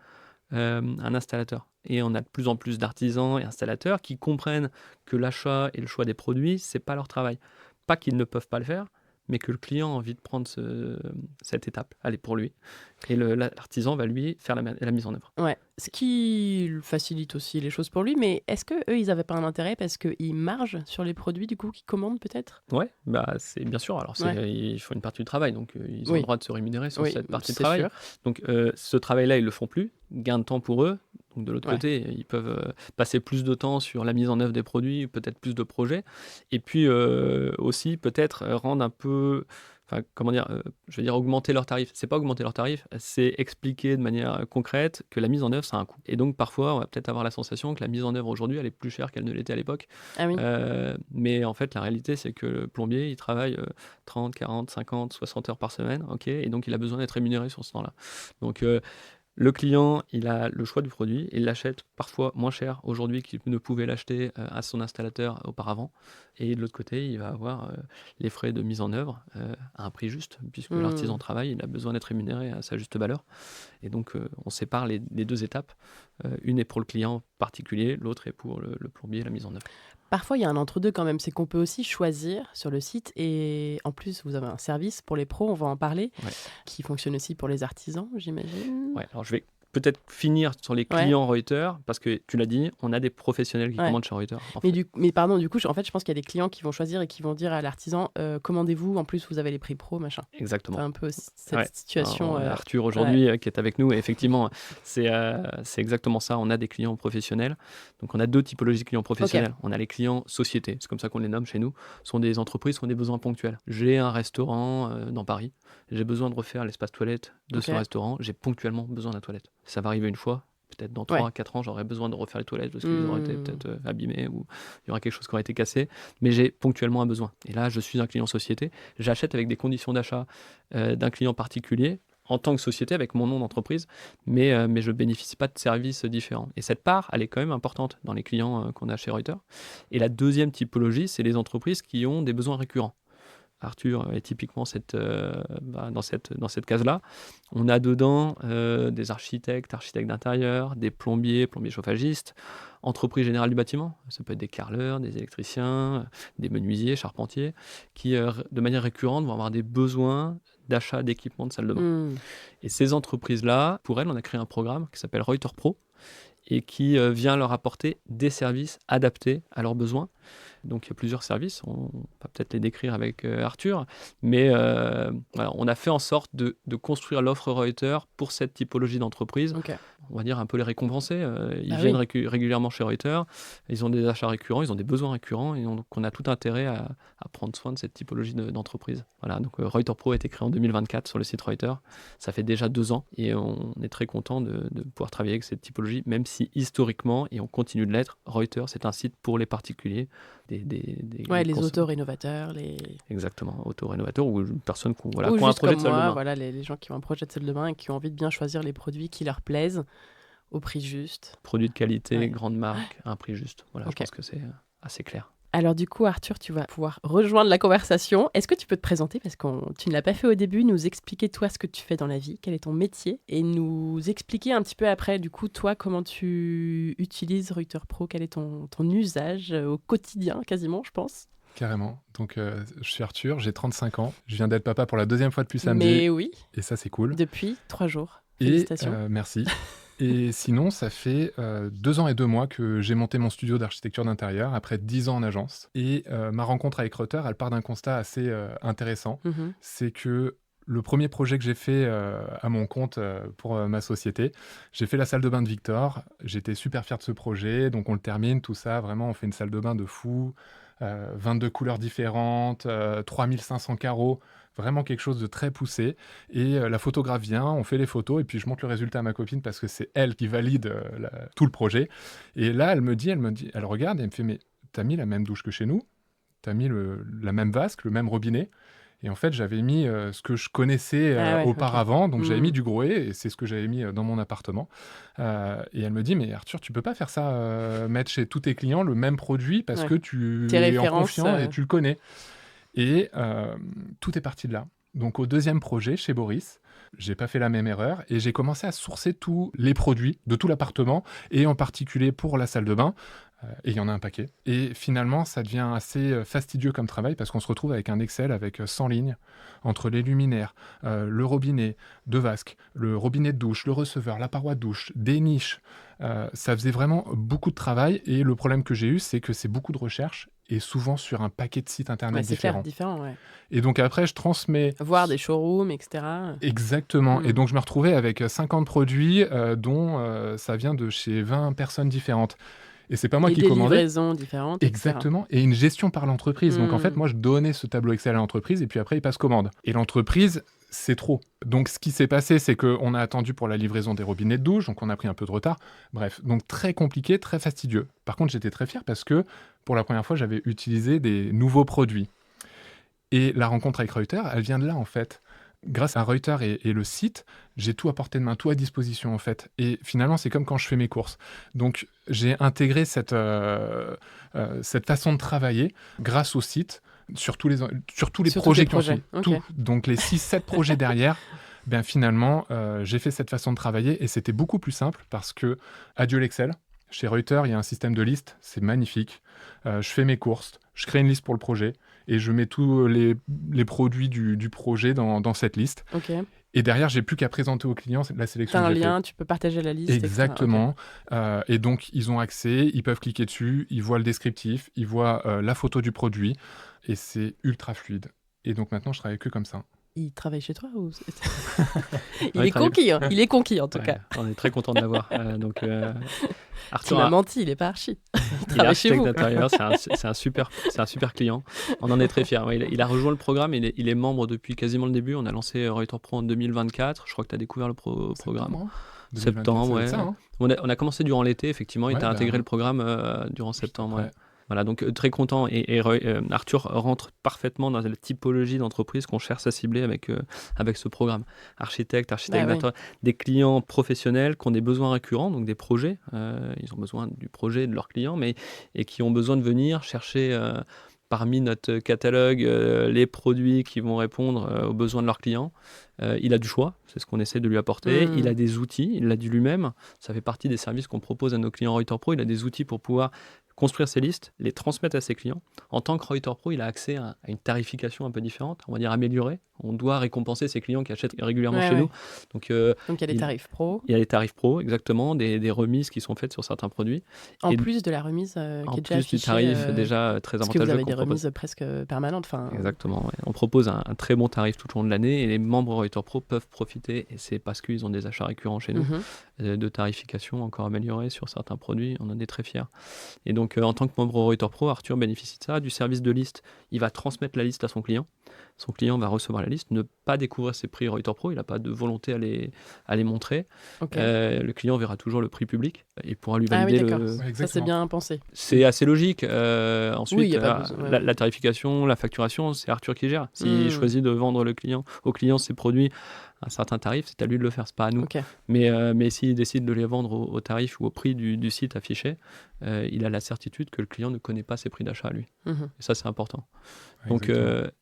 Un installateur. Et on a de plus en plus d'artisans et installateurs qui comprennent que l'achat et le choix des produits, c'est pas leur travail. Pas qu'ils ne peuvent pas le faire, mais que le client a envie de prendre cette étape, aller pour lui. Et l'artisan va lui faire la mise en œuvre. Ouais, ce qui facilite aussi les choses pour lui, mais est-ce qu'eux, ils n'avaient pas un intérêt parce qu'ils margent sur les produits du coup qu'ils commandent peut-être ? Ouais, c'est bien sûr. Alors ils font une partie du travail, donc ils ont le droit de se rémunérer sur cette partie de travail. Sûr. Donc ce travail-là, ils le font plus. Gain de temps pour eux. Donc de l'autre côté, ils peuvent passer plus de temps sur la mise en œuvre des produits, peut-être plus de projets. Et puis aussi peut-être rendre un peu... augmenter leurs tarifs. C'est pas augmenter leurs tarifs, c'est expliquer de manière concrète que la mise en œuvre, ça a un coût. Et donc, parfois, on va peut-être avoir la sensation que la mise en œuvre aujourd'hui, elle est plus chère qu'elle ne l'était à l'époque. Ah oui. Mais en fait, la réalité, c'est que le plombier, il travaille 30, 40, 50, 60 heures par semaine, et donc il a besoin d'être rémunéré sur ce temps-là. Donc, le client, il a le choix du produit, il l'achète parfois moins cher aujourd'hui qu'il ne pouvait l'acheter à son installateur auparavant. Et de l'autre côté, il va avoir les frais de mise en œuvre à un prix juste, puisque l'artisan travaille, il a besoin d'être rémunéré à sa juste valeur. Et donc, on sépare les 2 étapes. Une est pour le client particulier, l'autre est pour le plombier, la mise en œuvre. Parfois, il y a un entre-deux quand même, c'est qu'on peut aussi choisir sur le site et en plus, vous avez un service pour les pros, on va en parler, qui fonctionne aussi pour les artisans, j'imagine. Ouais, alors je vais peut-être finir sur les clients Reuter, parce que tu l'as dit, on a des professionnels qui commandent chez Reuter. Mais pardon, du coup, je pense qu'il y a des clients qui vont choisir et qui vont dire à l'artisan, commandez-vous, en plus vous avez les prix pro, machin. Exactement. C'est un peu cette situation. Arthur aujourd'hui qui est avec nous, et effectivement, c'est exactement ça. On a des clients professionnels. Donc on a 2 typologies de clients professionnels. On a les clients sociétés, c'est comme ça qu'on les nomme chez nous. Ce sont des entreprises qui ont des besoins ponctuels. J'ai un restaurant dans Paris, j'ai besoin de refaire l'espace toilette de ce restaurant, j'ai ponctuellement besoin de la toilette. Ça va arriver une fois, peut-être dans 3 à 4 ans, j'aurai besoin de refaire les toilettes parce qu'ils auraient été peut-être abîmés ou il y aura quelque chose qui aurait été cassé, mais j'ai ponctuellement un besoin. Et là, je suis un client société, j'achète avec des conditions d'achat d'un client particulier, en tant que société avec mon nom d'entreprise, mais je ne bénéficie pas de services différents. Et cette part, elle est quand même importante dans les clients qu'on a chez Reuter. Et la deuxième typologie, c'est les entreprises qui ont des besoins récurrents. Arthur est typiquement dans cette case-là. On a dedans des architectes d'intérieur, des plombiers chauffagistes, entreprises générales du bâtiment. Ça peut être des carreleurs, des électriciens, des menuisiers, charpentiers, qui, de manière récurrente, vont avoir des besoins d'achat d'équipements de salle de bain. Et ces entreprises-là, pour elles, on a créé un programme qui s'appelle Reuter Pro et qui vient leur apporter des services adaptés à leurs besoins. Donc il y a plusieurs services, on va peut-être les décrire avec Arthur, mais voilà, on a fait en sorte de construire l'offre Reuter pour cette typologie d'entreprise. Okay. On va dire un peu les récompenser. Ils viennent régulièrement chez Reuter, ils ont des achats récurrents, ils ont des besoins récurrents, et donc on a tout intérêt à prendre soin de cette typologie d'entreprise. Voilà, donc Reuter Pro a été créé en 2024 sur le site Reuter. Ça fait déjà 2 ans et on est très content de pouvoir travailler avec cette typologie, même si historiquement, et on continue de l'être, Reuter, c'est un site pour les particuliers. Les auto-rénovateurs. Exactement, auto-rénovateurs ou personnes qui ont un projet de salle de bain. Voilà, les gens qui ont un projet de salle de bain et qui ont envie de bien choisir les produits qui leur plaisent au prix juste. Produits de qualité, grande marque, à un prix juste. Voilà, Je pense que c'est assez clair. Alors du coup, Arthur, tu vas pouvoir rejoindre la conversation. Est-ce que tu peux te présenter, parce que tu ne l'as pas fait au début, nous expliquer toi ce que tu fais dans la vie, quel est ton métier, et nous expliquer un petit peu après, du coup, toi, comment tu utilises Reuter Pro, quel est ton usage au quotidien, quasiment, je pense. Carrément. Donc, je suis Arthur, j'ai 35 ans. Je viens d'être papa pour la 2e fois depuis samedi. Mais oui. Et ça, c'est cool. Depuis 3 jours. Félicitations. Merci. Et sinon, ça fait 2 ans et 2 mois que j'ai monté mon studio d'architecture d'intérieur après 10 ans en agence. Et ma rencontre avec Reuter, elle part d'un constat assez intéressant. C'est que le premier projet que j'ai fait à mon compte pour ma société, j'ai fait la salle de bain de Victor. J'étais super fier de ce projet. Donc, on le termine, tout ça. Vraiment, on fait une salle de bain de fou. 22 couleurs différentes, 3500 carreaux. Vraiment quelque chose de très poussé. Et la photographe vient, on fait les photos, et puis je montre le résultat à ma copine parce que c'est elle qui valide tout le projet. Et là, elle regarde et elle me fait « Mais t'as mis la même douche que chez nous ? T'as mis la même vasque, le même robinet ?» Et en fait, j'avais mis ce que je connaissais auparavant. Donc, j'avais mis du Grohe, et c'est ce que j'avais mis dans mon appartement. Et elle me dit, mais Arthur, tu peux pas faire ça, mettre chez tous tes clients le même produit parce que tu es en confiance et tu le connais. Et tout est parti de là. Donc, au 2e projet, chez Boris, j'ai pas fait la même erreur et j'ai commencé à sourcer tous les produits de tout l'appartement et en particulier pour la salle de bain. Et il y en a un paquet. Et finalement, ça devient assez fastidieux comme travail parce qu'on se retrouve avec un Excel avec 100 lignes entre les luminaires, le robinet de vasque, le robinet de douche, le receveur, la paroi de douche, des niches. Ça faisait vraiment beaucoup de travail. Et le problème que j'ai eu, c'est que c'est beaucoup de recherche et souvent sur un paquet de sites internet différents. Différent. Et donc après, je transmets... Voir des showrooms, etc. Exactement. Et donc, je me retrouvais avec 50 produits dont ça vient de chez 20 personnes différentes. Et c'est pas moi qui commandais. Des livraisons différentes. Exactement. Et une gestion par l'entreprise. Donc, en fait, moi, je donnais ce tableau Excel à l'entreprise et puis après, ils passent commande. Et l'entreprise, c'est trop. Donc, ce qui s'est passé, c'est qu'on a attendu pour la livraison des robinets de douche. Donc, on a pris un peu de retard. Bref, donc très compliqué, très fastidieux. Par contre, j'étais très fier parce que pour la première fois, j'avais utilisé des nouveaux produits. Et la rencontre avec Reuter, elle vient de là, en fait. Grâce à Reuter et le site, j'ai tout à portée de main, tout à disposition en fait. Et finalement, c'est comme quand je fais mes courses. Donc, j'ai intégré cette façon de travailler grâce au site sur tous les projets qui ont suivi. Okay. Donc, les 6-7 projets derrière, finalement, j'ai fait cette façon de travailler et c'était beaucoup plus simple parce que, adieu l'Excel. Chez Reuter, il y a un système de liste, c'est magnifique. Je fais mes courses, je crée une liste pour le projet et je mets tous les produits du projet dans cette liste. Okay. Et derrière, j'ai plus qu'à présenter aux clients la sélection. T'as un lien, tu peux partager la liste. Exactement. Okay. Et donc, ils ont accès, ils peuvent cliquer dessus, ils voient le descriptif, ils voient la photo du produit et c'est ultra fluide. Et donc maintenant, je travaille que comme ça. Il travaille chez toi ou... il est conquis en tout cas. On est très content de l'avoir. Arthur, tu m'as menti, il n'est pas archi. Il est architecte d'intérieur, c'est un super client. On en est très fiers. Ouais, il a rejoint le programme, il est membre depuis quasiment le début. On a lancé Reuter Pro en 2024. Je crois que tu as découvert le programme. Septembre, ouais. Ça, hein. On a commencé durant l'été, effectivement. Il t'a intégré le programme durant septembre. Ouais. Voilà, donc très content. Et Arthur rentre parfaitement dans la typologie d'entreprise qu'on cherche à cibler avec ce programme. Architecte des clients professionnels qui ont des besoins récurrents, donc des projets. Ils ont besoin du projet de leurs clients, et qui ont besoin de venir chercher parmi notre catalogue les produits qui vont répondre aux besoins de leurs clients. Il a du choix, c'est ce qu'on essaie de lui apporter. Il a des outils, il l'a dit lui-même. Ça fait partie des services qu'on propose à nos clients Reuter Pro. Il a des outils pour pouvoir construire ses listes, les transmettre à ses clients. En tant que Reuter Pro, il a accès à une tarification un peu différente, on va dire améliorée. On doit récompenser ses clients qui achètent régulièrement chez nous. Donc il y a des tarifs pro. Il y a des tarifs pro, exactement, des remises qui sont faites sur certains produits. En plus de la remise qui est déjà affichée. En plus du tarif déjà très avantageux. Parce que vous avez des remises presque permanentes. Exactement. Ouais. On propose un très bon tarif tout au long de l'année et les membres Reuter Pro peuvent profiter, et c'est parce qu'ils ont des achats récurrents chez nous, de tarification encore améliorée sur certains produits. On en est très fiers. Et donc, en tant que membre Reuter Pro, Arthur bénéficie de ça, du service de liste. Il va transmettre la liste à son client. Son client va recevoir la liste, ne pas découvrir ses prix Reuter Pro, il n'a pas de volonté à les montrer. Le client verra toujours le prix public et pourra lui valider ça, c'est bien pensé. C'est assez logique. Ensuite, la tarification, la facturation, c'est Arthur qui gère. S'il choisit de vendre au client ses produits à un certain tarif, c'est à lui de le faire, c'est pas à nous. Mais s'il décide de les vendre au tarif ou au prix du site affiché, il a la certitude que le client ne connaît pas ses prix d'achat à lui. Et ça, c'est important.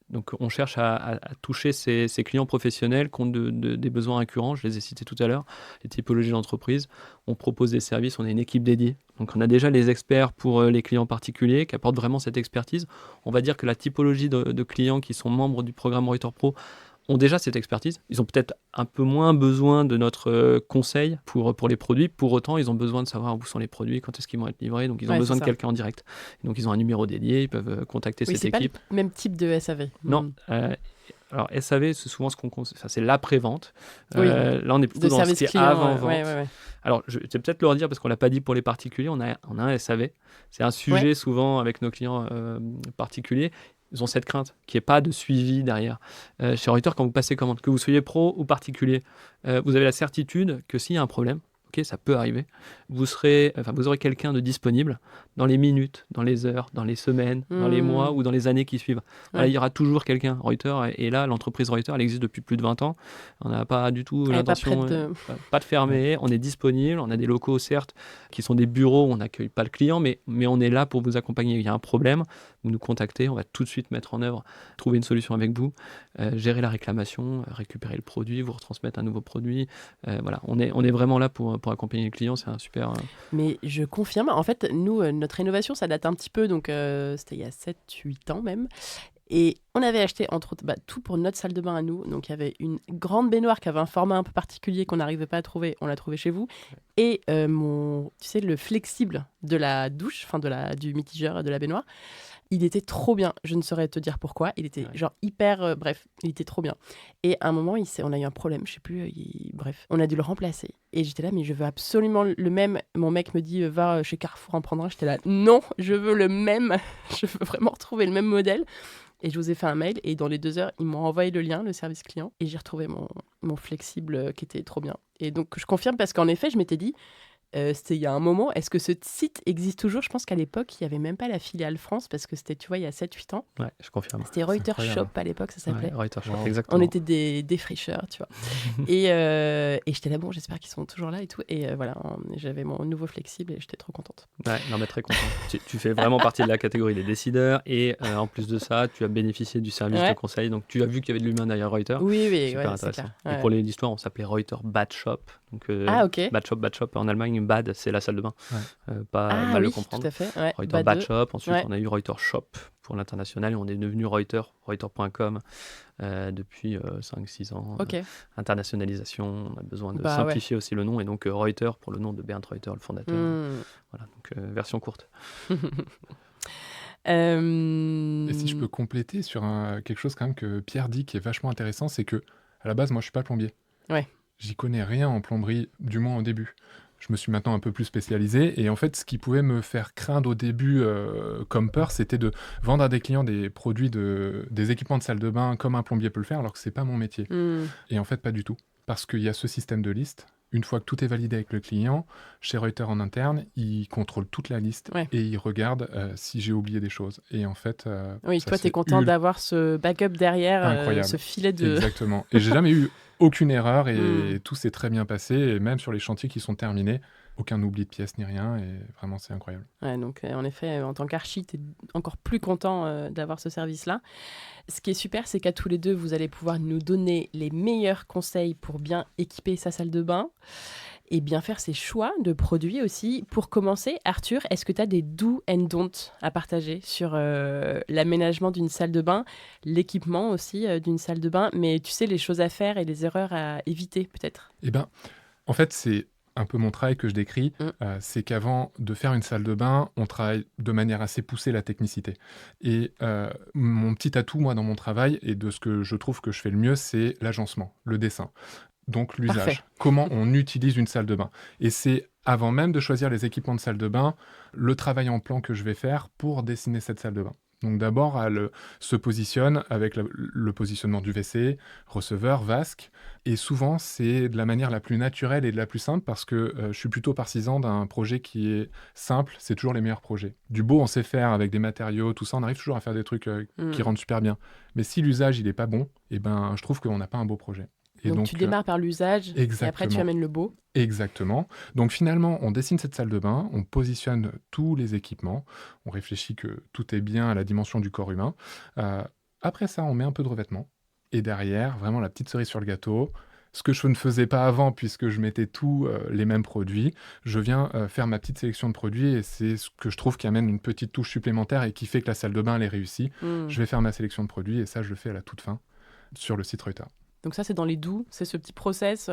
Donc on cherche à toucher ces clients professionnels qui ont des besoins récurrents. Je les ai cités tout à l'heure, les typologies d'entreprise. On propose des services, on a une équipe dédiée. Donc on a déjà les experts pour les clients particuliers qui apportent vraiment cette expertise. On va dire que la typologie de clients qui sont membres du programme Reuter Pro ont déjà cette expertise. Ils ont peut-être un peu moins besoin de notre conseil pour les produits. Pour autant, ils ont besoin de savoir où sont les produits, quand est-ce qu'ils vont être livrés. Donc, ils ont besoin de quelqu'un en direct. Et donc, ils ont un numéro dédié. Ils peuvent contacter cette équipe. C'est pas le même type de SAV. Non. Alors, SAV, c'est souvent ce qu'on conseille. C'est l'après-vente. Là, on est plutôt dans ce qui est avant-vente. Alors, je vais peut-être le redire parce qu'on ne l'a pas dit pour les particuliers. On a un SAV. C'est un sujet souvent avec nos clients particuliers. Ils ont cette crainte qu'il n'y ait pas de suivi derrière. Chez Reuter, quand vous passez commande, que vous soyez pro ou particulier, vous avez la certitude que s'il y a un problème, ça peut arriver, vous aurez quelqu'un de disponible dans les minutes, dans les heures, dans les semaines, dans les mois ou dans les années qui suivent. Voilà, il y aura toujours quelqu'un. Reuter, et là, l'entreprise Reuter, elle existe depuis plus de 20 ans. On n'a pas du tout l'intention pas de fermer. On est disponible. On a des locaux, certes, qui sont des bureaux où on n'accueille pas le client, mais on est là pour vous accompagner. Il y a un problème, vous nous contactez, on va tout de suite mettre en œuvre, trouver une solution avec vous, gérer la réclamation, récupérer le produit, vous retransmettre un nouveau produit. Voilà, on est vraiment là pour accompagner le client. C'est un super... Mais je confirme. En fait, nous, notre rénovation, ça date un petit peu, donc c'était il y a 7-8 ans même. Et on avait acheté, entre autres, tout pour notre salle de bain à nous. Donc, il y avait une grande baignoire qui avait un format un peu particulier qu'on n'arrivait pas à trouver. On l'a trouvé chez vous. Et le flexible de la douche, du mitigeur de la baignoire, il était trop bien. Je ne saurais te dire pourquoi. Il était genre hyper... il était trop bien. Et à un moment, on a eu un problème, je sais plus. On a dû le remplacer. Et j'étais là, mais je veux absolument le même. Mon mec me dit, va chez Carrefour en prendre un. J'étais là, non, je veux le même. Je veux vraiment retrouver le même modèle. Et je vous ai fait un mail. Et dans les 2 heures, ils m'ont envoyé le lien, le service client. Et j'ai retrouvé mon flexible qui était trop bien. Et donc, je confirme parce qu'en effet, je m'étais dit... c'était il y a un moment. Est-ce que ce site existe toujours ? Je pense qu'à l'époque, il n'y avait même pas la filiale France parce que c'était, tu vois, il y a 7-8 ans. Ouais, je confirme. C'était Reuter Shop à l'époque, ça s'appelait. Reuter Shop, exactement. On était des défricheurs, tu vois. et j'étais là, bon, j'espère qu'ils sont toujours là et tout. Et voilà, j'avais mon nouveau flexible et j'étais trop contente. Ouais, non, mais très content. tu fais vraiment partie de la catégorie des décideurs et en plus de ça, tu as bénéficié du service de conseil. Donc, tu as vu qu'il y avait de l'humain derrière Reuter. Oui, super intéressant. Et pour l'histoire, on s'appelait Reuter Bad Shop. Donc, Bad Shop en Allemagne, Bad, c'est la salle de bain. Pas mal le comprendre. Tout à fait. Reuter Bad Shop. Ensuite, on a eu Reuter Shop pour l'international et on est devenu Reuter.com depuis 5-6 ans. Internationalisation, on a besoin de simplifier aussi le nom et donc Reuter pour le nom de Bernd Reuter, le fondateur. Voilà, donc version courte. Et si je peux compléter sur quelque chose quand même que Pierre dit qui est vachement intéressant, c'est que à la base, moi, je suis pas plombier. J'y connais rien en plomberie, du moins au début. Je me suis maintenant un peu plus spécialisé. Et en fait, ce qui pouvait me faire craindre au début comme peur, c'était de vendre à des clients des produits, des équipements de salle de bain comme un plombier peut le faire, alors que c'est pas mon métier. Et en fait, pas du tout. Parce qu'il y a ce système de liste. Une fois que tout est validé avec le client, chez Reuter en interne, il contrôle toute la liste et il regarde si j'ai oublié des choses. Et en fait... toi, tu es content d'avoir ce backup derrière, ce filet de... Exactement. Et j'ai jamais eu aucune erreur et tout s'est très bien passé. Et même sur les chantiers qui sont terminés, aucun oubli de pièces ni rien, et vraiment c'est incroyable. Ouais, donc en effet, en tant qu'archi, tu es encore plus content d'avoir ce service-là. Ce qui est super, c'est qu'à tous les deux, vous allez pouvoir nous donner les meilleurs conseils pour bien équiper sa salle de bain et bien faire ses choix de produits aussi. Pour commencer, Arthur, est-ce que tu as des do and don't à partager sur l'aménagement d'une salle de bain, l'équipement aussi d'une salle de bain, mais tu sais, les choses à faire et les erreurs à éviter peut-être? Eh bien, en fait, c'est un peu mon travail que je décris, c'est qu'avant de faire une salle de bain, on travaille de manière assez poussée la technicité. Et mon petit atout, moi, dans mon travail, et de ce que je trouve que je fais le mieux, c'est l'agencement, le dessin. Donc l'usage. Parfait. Comment on utilise une salle de bain. Et c'est avant même de choisir les équipements de salle de bain, le travail en plan que je vais faire pour dessiner cette salle de bain. Donc d'abord, elle se positionne avec le positionnement du WC, receveur, vasque. Et souvent, c'est de la manière la plus naturelle et de la plus simple parce que je suis plutôt partisan d'un projet qui est simple. C'est toujours les meilleurs projets. Du beau, on sait faire avec des matériaux, tout ça. On arrive toujours à faire des trucs qui rendent super bien. Mais si l'usage, il n'est pas bon, eh ben, je trouve qu'on n'a pas un beau projet. Et donc tu démarres par l'usage et après tu amènes le beau. Exactement. Donc finalement, on dessine cette salle de bain, on positionne tous les équipements, on réfléchit que tout est bien à la dimension du corps humain. Après ça, on met un peu de revêtement. Et derrière, vraiment la petite cerise sur le gâteau, ce que je ne faisais pas avant puisque je mettais tous les mêmes produits, je viens faire ma petite sélection de produits et c'est ce que je trouve qui amène une petite touche supplémentaire et qui fait que la salle de bain, elle est réussie. Je vais faire ma sélection de produits et ça, je le fais à la toute fin sur le site Reuter. Donc ça, c'est dans les doux, c'est ce petit process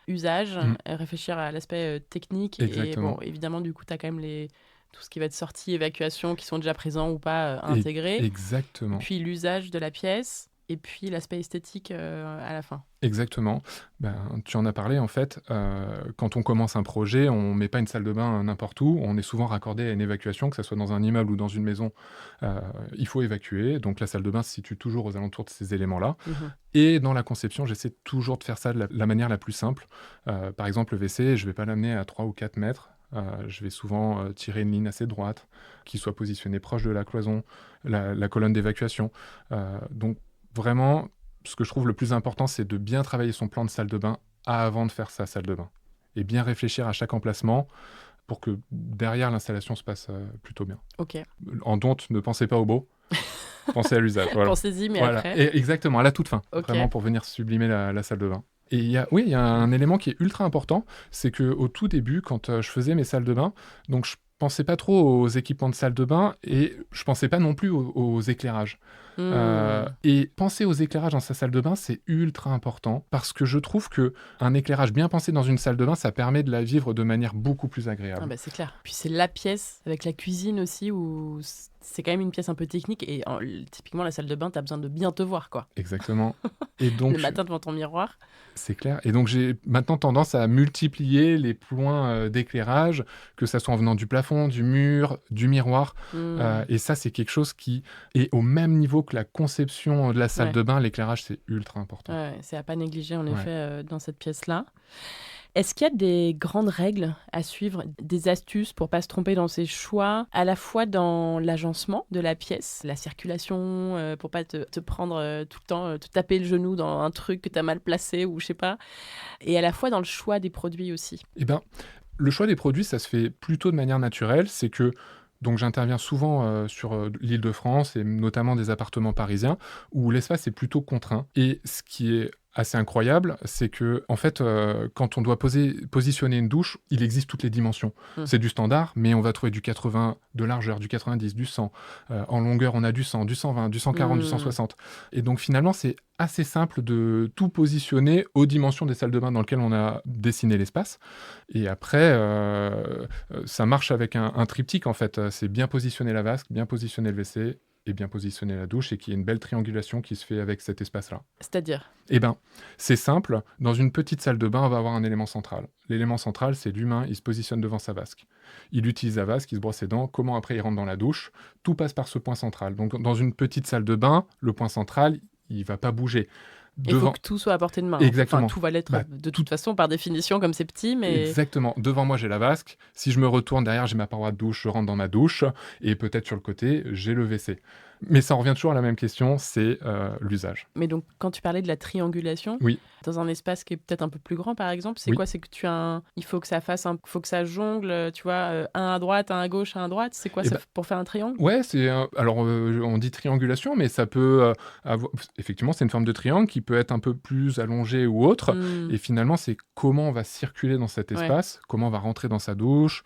usage, réfléchir à l'aspect technique. Exactement. Et bon, évidemment, du coup, tu as quand même tout ce qui va être sortie, évacuation, qui sont déjà présents ou pas intégrés. Exactement. Puis l'usage de la pièce, et puis l'aspect esthétique à la fin. Exactement. Tu en as parlé, en fait. Quand on commence un projet, on ne met pas une salle de bain n'importe où. On est souvent raccordé à une évacuation, que ce soit dans un immeuble ou dans une maison. Il faut évacuer. Donc la salle de bain se situe toujours aux alentours de ces éléments-là. Et dans la conception, j'essaie toujours de faire ça de la manière la plus simple. Par exemple, le WC, je ne vais pas l'amener à 3 ou 4 mètres. Je vais souvent tirer une ligne assez droite, qui soit positionnée proche de la cloison, la colonne d'évacuation. Donc vraiment, ce que je trouve le plus important, c'est de bien travailler son plan de salle de bain avant de faire sa salle de bain. Et bien réfléchir à chaque emplacement pour que derrière l'installation se passe plutôt bien. Ok. En don't, ne pensez pas au beau, pensez à l'usage. Voilà. Pensez-y, mais voilà. après. Et exactement, à la toute fin, Okay. vraiment pour venir sublimer la salle de bain. Et il y a un élément qui est ultra important, c'est qu'au tout début, quand je faisais mes salles de bain, donc je pensais pas trop aux équipements de salle de bain et je pensais pas non plus aux éclairages. Et penser aux éclairages dans sa salle de bain, c'est ultra important parce que je trouve qu'un éclairage bien pensé dans une salle de bain, ça permet de la vivre de manière beaucoup plus agréable. Ah bah c'est clair. Puis c'est la pièce avec la cuisine aussi où c'est quand même une pièce un peu technique et typiquement la salle de bain, tu as besoin de bien te voir, quoi. Exactement. Et donc, le matin devant ton miroir. C'est clair. Et donc j'ai maintenant tendance à multiplier les points d'éclairage, que ça soit en venant du plafond, du mur, du miroir. Et ça, c'est quelque chose qui est au même niveau que la conception de la salle de bain. L'éclairage, c'est ultra important. Ouais, c'est à pas négliger en effet dans cette pièce-là. Est-ce qu'il y a des grandes règles à suivre, des astuces pour pas se tromper dans ses choix, à la fois dans l'agencement de la pièce, la circulation, pour pas te prendre tout le temps, te taper le genou dans un truc que tu as mal placé ou je sais pas, et à la fois dans le choix des produits aussi? Eh bien, le choix des produits, ça se fait plutôt de manière naturelle. C'est que donc j'interviens souvent sur l'Île-de-France et notamment des appartements parisiens où l'espace est plutôt contraint. Et ce qui est assez incroyable, c'est que en fait, quand on doit positionner une douche, il existe toutes les dimensions. C'est du standard, mais on va trouver du 80 de largeur, du 90, du 100. En longueur, on a du 100, du 120, du 140, du 160. Et donc finalement, c'est assez simple de tout positionner aux dimensions des salles de bain dans lesquelles on a dessiné l'espace. Et après, ça marche avec un triptyque en fait. C'est bien positionner la vasque, bien positionner le WC et bien positionner la douche et qu'il y ait une belle triangulation qui se fait avec cet espace-là. C'est-à-dire ? Eh bien, c'est simple. Dans une petite salle de bain, on va avoir un élément central. L'élément central, c'est l'humain. Il se positionne devant sa vasque. Il utilise la vasque, il se brosse les dents. Comment après il rentre dans la douche ? Tout passe par ce point central. Donc, dans une petite salle de bain, le point central, il ne va pas bouger. Il faut que tout soit à portée de main. Exactement. Enfin, tout va l'être de toute façon, par définition, comme c'est petit. Mais... Exactement. Devant moi, j'ai la vasque. Si je me retourne derrière, j'ai ma paroi de douche, je rentre dans ma douche. Et peut-être sur le côté, j'ai le WC. Mais ça revient toujours à la même question, c'est l'usage. Mais donc, quand tu parlais de la triangulation, oui. Dans un espace qui est peut-être un peu plus grand, par exemple, c'est quoi? C'est que il faut que ça faut que ça jongle, tu vois, un à droite, un à gauche, un à droite. C'est quoi pour faire un triangle? Ouais, alors on dit triangulation, mais ça peut avoir... Effectivement, c'est une forme de triangle qui peut être un peu plus allongée ou autre. Et finalement, c'est comment on va circuler dans cet espace, comment on va rentrer dans sa douche.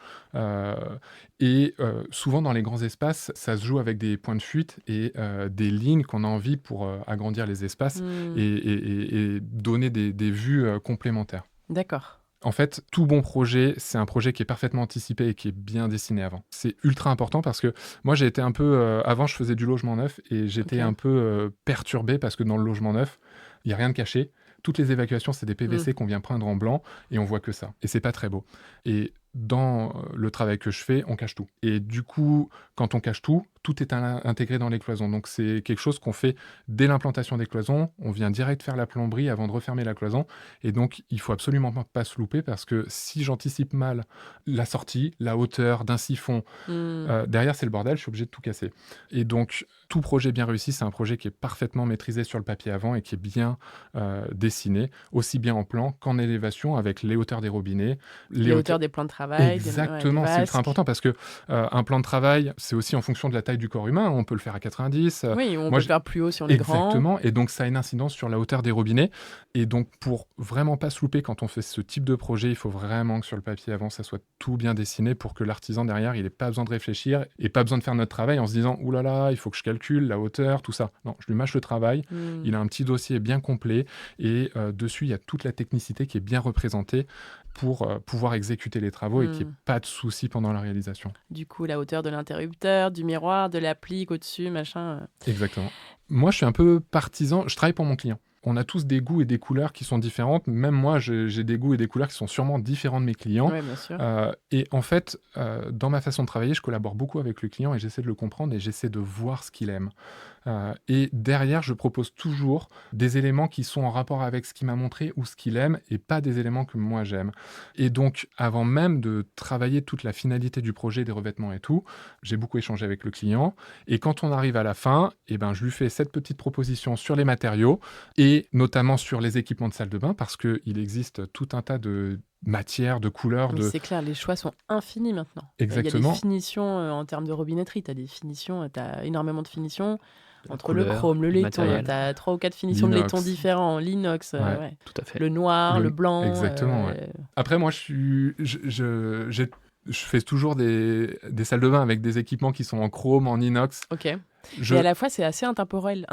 Et souvent, dans les grands espaces, ça se joue avec des points de fuite et des lignes qu'on a envie pour agrandir les espaces et donner des vues complémentaires. D'accord. En fait, tout bon projet, c'est un projet qui est parfaitement anticipé et qui est bien dessiné avant. C'est ultra important parce que moi, j'ai été un peu... avant, je faisais du logement neuf et j'étais un peu perturbé parce que dans le logement neuf, il n'y a rien de caché. Toutes les évacuations, c'est des PVC qu'on vient peindre en blanc et on voit que ça. Et c'est pas très beau. Et dans le travail que je fais, on cache tout. Et du coup, quand on cache tout, tout est intégré dans les cloisons. Donc c'est quelque chose qu'on fait dès l'implantation des cloisons. On vient direct faire la plomberie avant de refermer la cloison. Et donc, il faut absolument pas se louper parce que si j'anticipe mal la sortie, la hauteur d'un siphon, derrière c'est le bordel, je suis obligé de tout casser. Et donc, tout projet bien réussi, c'est un projet qui est parfaitement maîtrisé sur le papier avant et qui est bien dessiné, aussi bien en plan qu'en élévation avec les hauteurs des robinets. Les hauteurs des plans de travail. Exactement, c'est ultra important parce que un plan de travail, c'est aussi en fonction de la taille du corps humain. On peut le faire à 90. Oui, on peut le faire plus haut si on est grand. Exactement, et donc ça a une incidence sur la hauteur des robinets. Et donc pour vraiment pas se louper quand on fait ce type de projet, il faut vraiment que sur le papier avant, ça soit tout bien dessiné pour que l'artisan derrière, il n'ait pas besoin de réfléchir et pas besoin de faire notre travail en se disant « Ouh là là, il faut que je calcule la hauteur, tout ça ». Non, je lui mâche le travail. Il a un petit dossier bien complet et dessus, il y a toute la technicité qui est bien représentée pour pouvoir exécuter les travaux et qu'il n'y ait pas de soucis pendant la réalisation. Du coup, la hauteur de l'interrupteur, du miroir, de l'applique au-dessus, machin. Exactement. Moi, je suis un peu partisan, je travaille pour mon client. On a tous des goûts et des couleurs qui sont différentes. Même moi, j'ai des goûts et des couleurs qui sont sûrement différents de mes clients. Oui, bien sûr. Et en fait, dans ma façon de travailler, je collabore beaucoup avec le client et j'essaie de le comprendre et j'essaie de voir ce qu'il aime. Et derrière, je propose toujours des éléments qui sont en rapport avec ce qu'il m'a montré ou ce qu'il aime et pas des éléments que moi j'aime. Et donc, avant même de travailler toute la finalité du projet, des revêtements et tout, j'ai beaucoup échangé avec le client. Et quand on arrive à la fin, je lui fais cette petite proposition sur les matériaux et notamment sur les équipements de salle de bain parce qu'il existe tout un tas de matière, de couleurs. C'est clair, les choix sont infinis maintenant. Exactement. Il y a des finitions en termes de robinetterie, tu as énormément de finitions. Entre le chrome, le laiton, tu as 3 ou 4 finitions de laiton différents, l'inox, tout à fait. Le noir, le blanc. Exactement. Après, moi, je fais toujours des salles de bain avec des équipements qui sont en chrome, en inox. Ok. Et à la fois, c'est assez intemporel.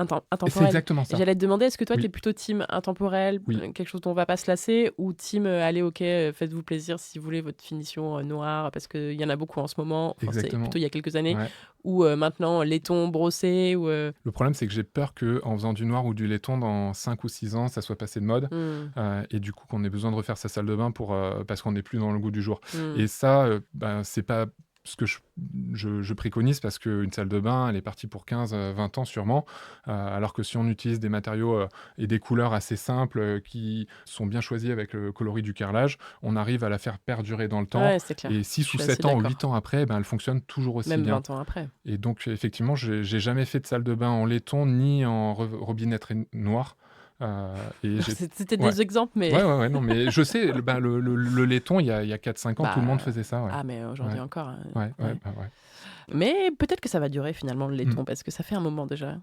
C'est exactement ça. J'allais te demander, est-ce que toi, tu es plutôt team intemporel, quelque chose dont on va pas se lasser, ou team, allez, ok, faites-vous plaisir si vous voulez votre finition noire, parce qu'il y en a beaucoup en ce moment, c'est plutôt il y a quelques années, ou maintenant, laiton brossé. Ou, Le problème, c'est que j'ai peur qu'en faisant du noir ou du laiton, dans 5 ou 6 ans, ça soit passé de mode, et du coup, qu'on ait besoin de refaire sa salle de bain parce qu'on n'est plus dans le goût du jour. Et ça, c'est pas ce que je préconise parce qu'une salle de bain, elle est partie pour 15-20 ans sûrement, alors que si on utilise des matériaux et des couleurs assez simples qui sont bien choisis avec le coloris du carrelage, on arrive à la faire perdurer dans le temps. Ouais, c'est clair. Et 6 ou 7 ans ou 8 ans après, elle fonctionne toujours aussi bien. Même 20 ans après. Et donc, effectivement, j'ai jamais fait de salle de bain en laiton ni en robinetterie noire. C'était des exemples, mais... Ouais, non, mais je sais, le laiton, il y a 4-5 ans, tout le monde faisait ça. Ouais. Ah, mais aujourd'hui encore. Ouais. Mais peut-être que ça va durer, finalement, le laiton, parce que ça fait un moment déjà.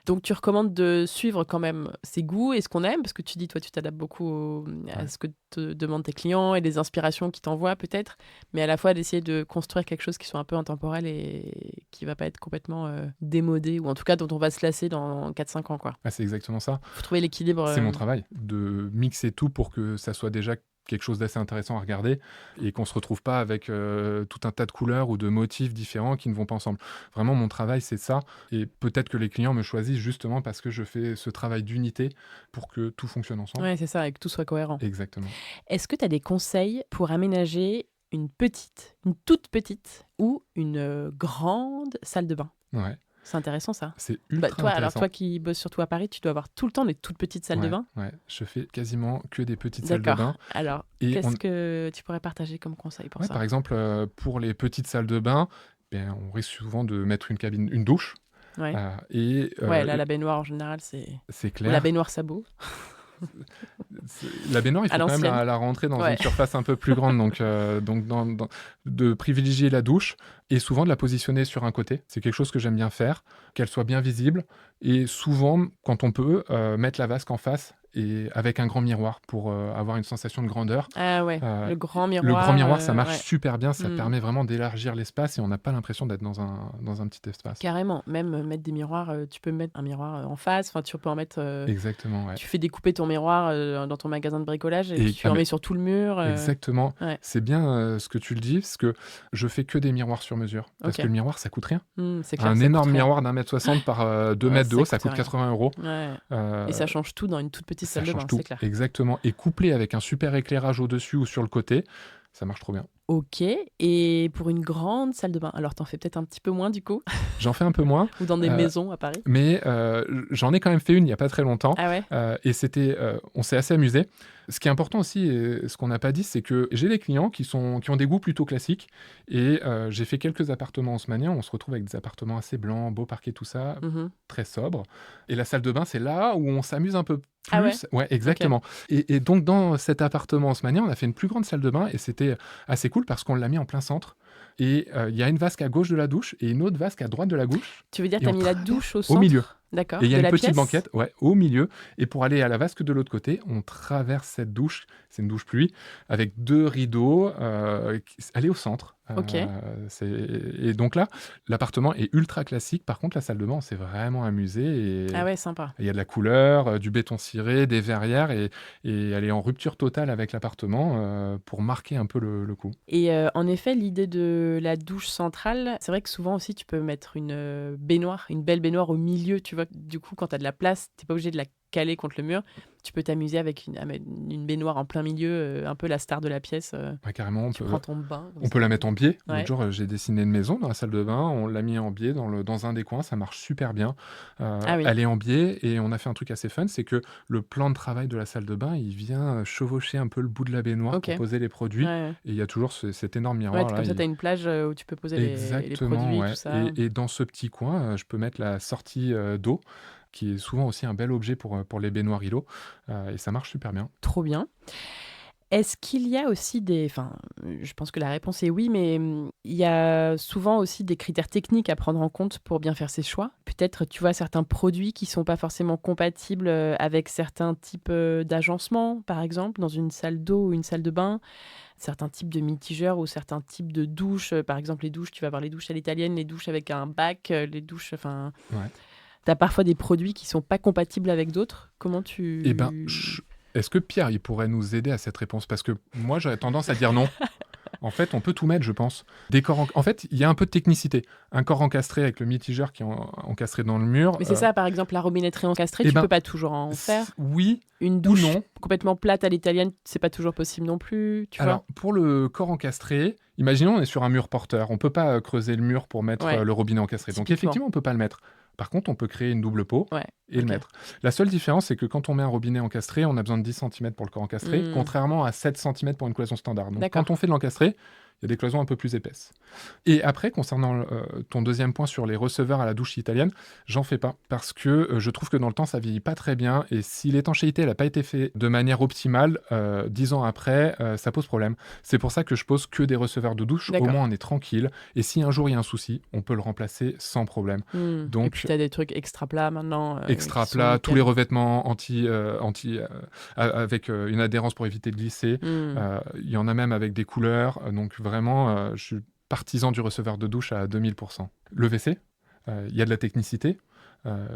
Donc, tu recommandes de suivre quand même ses goûts et ce qu'on aime, parce que tu dis, toi, tu t'adaptes beaucoup à ce que te demandent tes clients et les inspirations qu'ils t'envoient, peut-être, mais à la fois d'essayer de construire quelque chose qui soit un peu intemporel et qui va pas être complètement démodé, ou en tout cas dont on va se lasser dans 4-5 ans, quoi. Ah, c'est exactement ça. Faut trouver l'équilibre. C'est mon travail, de mixer tout pour que ça soit déjà quelque chose d'assez intéressant à regarder et qu'on se retrouve pas avec tout un tas de couleurs ou de motifs différents qui ne vont pas ensemble. Vraiment, mon travail, c'est ça. Et peut-être que les clients me choisissent justement parce que je fais ce travail d'unité pour que tout fonctionne ensemble. Ouais, c'est ça, et que tout soit cohérent. Exactement. Est-ce que tu as des conseils pour aménager une toute petite ou une grande salle de bain ? Ouais. C'est intéressant, ça. C'est ultra intéressant. Alors toi qui bosses surtout à Paris, tu dois avoir tout le temps des toutes petites salles de bain. Ouais, je fais quasiment que des petites salles de bain. Alors, qu'est-ce que tu pourrais partager comme conseil pour ça ? Par exemple, pour les petites salles de bain, on risque souvent de mettre une douche. Ouais. Là, la baignoire en général, c'est clair. Ou la baignoire sabot. La baignoire, il faut quand même la rentrer dans une surface un peu plus grande, donc de privilégier la douche et souvent de la positionner sur un côté. C'est quelque chose que j'aime bien faire, qu'elle soit bien visible et souvent, quand on peut, mettre la vasque en face et avec un grand miroir pour avoir une sensation de grandeur. Ah ouais, le grand miroir. Le grand miroir, ça marche super bien, ça permet vraiment d'élargir l'espace et on n'a pas l'impression d'être dans un petit espace. Carrément, même mettre des miroirs, tu peux mettre un miroir en face, tu peux en mettre... Exactement, ouais. Tu fais découper ton miroir dans ton magasin de bricolage et tu en mets sur tout le mur. Exactement, c'est bien ce que tu le dis, parce que je fais que des miroirs sur mesure, parce que le miroir, ça coûte rien. C'est clair, un énorme miroir d'1m60 par 2 mètres de haut, ça coûte 80 €. Et ça change tout dans une toute petite salle de bain, c'est clair. Exactement. Et couplé avec un super éclairage au-dessus ou sur le côté, ça marche trop bien. Ok. Et pour une grande salle de bain, alors t'en fais peut-être un petit peu moins du coup? J'en fais un peu moins. Ou dans des maisons à Paris? Mais j'en ai quand même fait une il n'y a pas très longtemps. Ah ouais? Et on s'est assez amusé. Ce qui est important aussi, et ce qu'on n'a pas dit, c'est que j'ai des clients qui ont des goûts plutôt classiques. Et j'ai fait quelques appartements haussmanniens. On se retrouve avec des appartements assez blancs, beau parquet, tout ça, très sobre. Et la salle de bain, c'est là où on s'amuse un peu plus. Ah ouais, exactement. Okay. Et donc, dans cet appartement haussmannien, on a fait une plus grande salle de bain et c'était assez cool parce qu'on l'a mis en plein centre. Et il y a une vasque à gauche de la douche et une autre vasque à droite de la douche. Tu veux dire que tu as mis la douche au centre? Au milieu. D'accord. Et il y a une petite pièce banquette au milieu. Et pour aller à la vasque de l'autre côté, on traverse cette douche. C'est une douche pluie avec 2 rideaux. Elle est au centre. Ok. Et donc là, l'appartement est ultra classique. Par contre, la salle de bain, on s'est vraiment amusé. Ah ouais, sympa. Il y a de la couleur, du béton ciré, des verrières. Et elle est en rupture totale avec l'appartement pour marquer un peu le coup. Et en effet, l'idée de la douche centrale, c'est vrai que souvent aussi, tu peux mettre une baignoire, une belle baignoire au milieu. Tu vois, du coup, quand tu as de la place, tu n'es pas obligé de la caler contre le mur. Tu peux t'amuser avec une baignoire en plein milieu, un peu la star de la pièce. Ouais, carrément. Tu prends ton bain. On peut la mettre en biais. Ouais. L'autre jour, j'ai dessiné une maison dans la salle de bain. On l'a mis en biais dans un des coins. Ça marche super bien. Elle est en biais et on a fait un truc assez fun. C'est que le plan de travail de la salle de bain, il vient chevaucher un peu le bout de la baignoire pour poser les produits. Ouais. Et il y a toujours cet énorme miroir. Comme ça, tu as une plage où tu peux poser les produits. Ouais. Tout ça. Et dans ce petit coin, je peux mettre la sortie d'eau, qui est souvent aussi un bel objet pour les baignoires îlots. Et ça marche super bien. Trop bien. Est-ce qu'il y a aussi je pense que la réponse est oui, mais il y a souvent aussi des critères techniques à prendre en compte pour bien faire ses choix. Peut-être, tu vois, certains produits qui ne sont pas forcément compatibles avec certains types d'agencements, par exemple, dans une salle d'eau ou une salle de bain. Certains types de mitigeurs ou certains types de douches. Par exemple, les douches, tu vas avoir les douches à l'italienne, les douches avec un bac, les douches... Ouais. Tu as parfois des produits qui ne sont pas compatibles avec d'autres. Comment tu... Est-ce que Pierre, il pourrait nous aider à cette réponse? Parce que moi, j'aurais tendance à dire non. En fait, on peut tout mettre, je pense. En fait, il y a un peu de technicité. Un corps encastré avec le mitigeur qui est encastré dans le mur. Mais c'est ça, par exemple, la robinetterie encastrée, tu peux pas toujours en faire. Oui. Une douche ou non. Complètement plate à l'italienne, c'est pas toujours possible non plus. Alors, pour le corps encastré, imaginons on est sur un mur porteur. On peut pas creuser le mur pour mettre le robinet encastré. Donc effectivement, on peut pas le mettre. Par contre, on peut créer une double pot et le mettre. La seule différence, c'est que quand on met un robinet encastré, on a besoin de 10 cm pour le corps encastré, contrairement à 7 cm pour une cloison standard. Donc, quand on fait de l'encastré, il y a des cloisons un peu plus épaisses. Et après, concernant ton deuxième point sur les receveurs à la douche italienne, j'en fais pas parce que je trouve que dans le temps, ça vieillit pas très bien. Et si l'étanchéité n'a pas été faite de manière optimale, 10 ans après, ça pose problème. C'est pour ça que je pose que des receveurs de douche. Au moins, on est tranquille. Et si un jour il y a un souci, on peut le remplacer sans problème. Donc, et puis, tu as des trucs extra plats maintenant. Extra plats, tous les revêtements avec une adhérence pour éviter de glisser. Il y en a même avec des couleurs. Donc, vraiment, je suis partisan du receveur de douche à 2000%. Le WC, il y a de la technicité.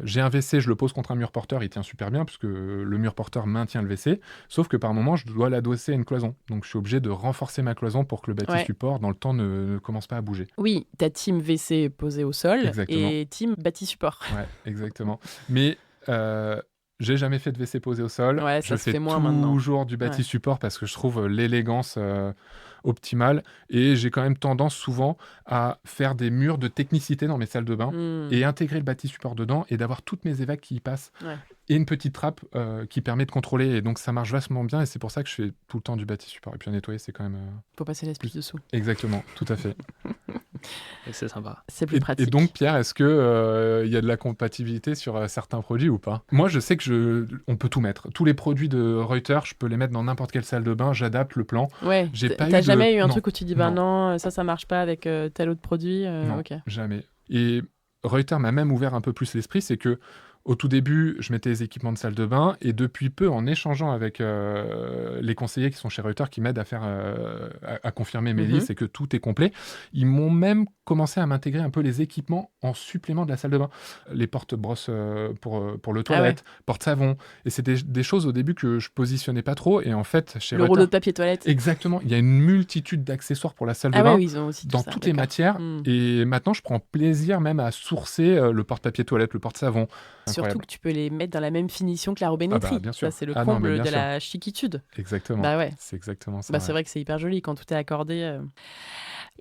J'ai un WC, je le pose contre un mur porteur, il tient super bien puisque le mur porteur maintient le WC, sauf que par moment, je dois l'adosser à une cloison. Donc, je suis obligé de renforcer ma cloison pour que le bâti support, dans le temps, ne commence pas à bouger. Oui, tu as team WC posé au sol et team bâti support. Ouais, exactement. Mais... j'ai jamais fait de WC posé au sol. Je fais toujours du bâti support parce que je trouve l'élégance optimale. Et j'ai quand même tendance souvent à faire des murs de technicité dans mes salles de bain et intégrer le bâti support dedans et d'avoir toutes mes évacs qui y passent. Et une petite trappe qui permet de contrôler. Et donc, ça marche vachement bien. Et c'est pour ça que je fais tout le temps du bâti support. Et puis, à nettoyer, c'est quand même... Faut passer l'esprit dessous. Exactement, tout à fait. Et c'est sympa. C'est plus pratique. Et donc, Pierre, est-ce que y a de la compatibilité sur certains produits ou pas? Moi, je sais que on peut tout mettre. Tous les produits de Reuters, je peux les mettre dans n'importe quelle salle de bain, j'adapte le plan. Ouais, t'as jamais eu un truc où tu dis, non, ça marche pas avec tel autre produit Non, okay. Jamais. Et Reuters m'a même ouvert un peu plus l'esprit, c'est que au tout début, je mettais les équipements de salle de bain et depuis peu, en échangeant avec les conseillers qui sont chez Reuters, qui m'aident à faire, à confirmer mes listes et que tout est complet, ils m'ont même commencé à m'intégrer un peu les équipements en supplément de la salle de bain. Les porte-brosses pour le toilette, porte-savon. Et c'était des choses au début que je positionnais pas trop. Et en fait, chez le Reuters, rouleau de papier toilette. Exactement. Il y a une multitude d'accessoires pour la salle de bain ils ont aussi dans toutes les matières. Et maintenant, je prends plaisir même à sourcer le porte-papier toilette, le porte-savon. Surtout que tu peux les mettre dans la même finition que la robinetterie. Bien sûr. Ça, c'est le comble de la chiquitude. Exactement. Bah ouais. C'est exactement ça. C'est vrai que c'est hyper joli quand tout est accordé.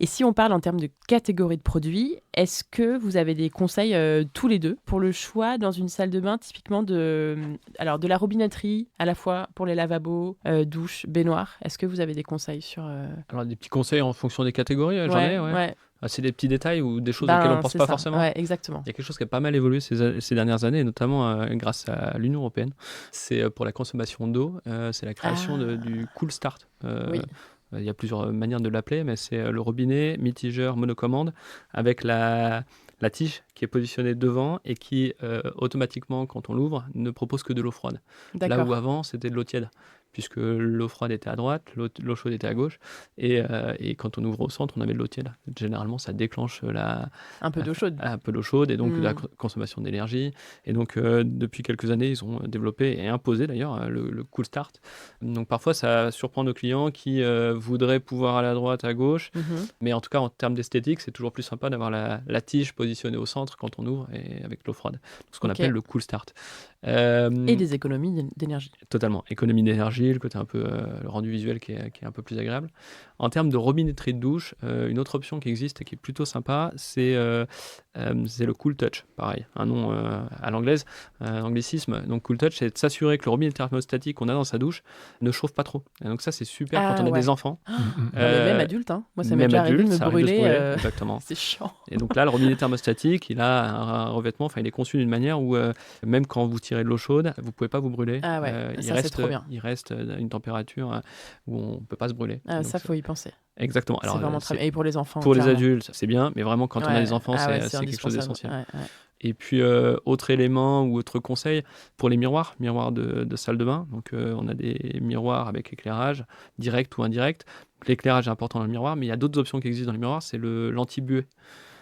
Et si on parle en termes de catégorie de produits, est-ce que vous avez des conseils tous les deux pour le choix dans une salle de bain, typiquement de la robinetterie, à la fois pour les lavabos, douche, baignoire? Est-ce que vous avez des conseils sur... Alors, des petits conseils en fonction des catégories, j'en ai, ouais. C'est des petits détails ou des choses auxquelles on ne pense pas forcément. Ouais, exactement. Il y a quelque chose qui a pas mal évolué ces dernières années, notamment grâce à l'Union européenne. C'est pour la consommation d'eau, c'est la création du Cool Start. Oui. Il y a plusieurs manières de l'appeler, mais c'est le robinet mitigeur monocommande avec la tige qui est positionnée devant et qui, automatiquement, quand on l'ouvre, ne propose que de l'eau froide. D'accord. Là où avant, c'était de l'eau tiède, puisque l'eau froide était à droite, l'eau chaude était à gauche, et quand on ouvre au centre, on avait de l'eau tiède. Généralement, ça déclenche un peu d'eau chaude. Un peu d'eau chaude, et donc de la consommation d'énergie. Et donc, depuis quelques années, ils ont développé et imposé d'ailleurs le Cool Start. Donc parfois, ça surprend nos clients qui voudraient pouvoir aller à droite, à gauche, mais en tout cas, en termes d'esthétique, c'est toujours plus sympa d'avoir la tige positionnée au centre quand on ouvre et avec l'eau froide. Ce qu'on appelle le Cool Start. Et des économies d'énergie. Totalement. Économie d'énergie, le côté un peu le rendu visuel qui est un peu plus agréable. En termes de robinetterie de douche, une autre option qui existe et qui est plutôt sympa, c'est le Cool Touch. Pareil, un nom à l'anglaise, un anglicisme. Donc Cool Touch, c'est de s'assurer que le robinet thermostatique qu'on a dans sa douche ne chauffe pas trop. Et donc ça, c'est super quand on a des enfants. Mais même adulte, moi ça m'est déjà arrivé de me brûler. Exactement. C'est chiant. Et donc là, le robinet thermostatique, il a un revêtement, il est conçu d'une manière où même quand vous tirez de l'eau chaude, vous ne pouvez pas vous brûler. Ah ouais, c'est trop bien. Il reste à une température où on ne peut pas se brûler. Ah, ça, faut y penser. Exactement. Alors, c'est vraiment très bien. Et pour les enfants. Pour les adultes, c'est bien, mais vraiment quand on a des enfants, c'est quelque chose d'essentiel. Ouais. Et puis, autre élément ou autre conseil, pour les miroirs de salle de bain. Donc, on a des miroirs avec éclairage, direct ou indirect. L'éclairage est important dans le miroir, mais il y a d'autres options qui existent dans le miroir, c'est l'anti-buée.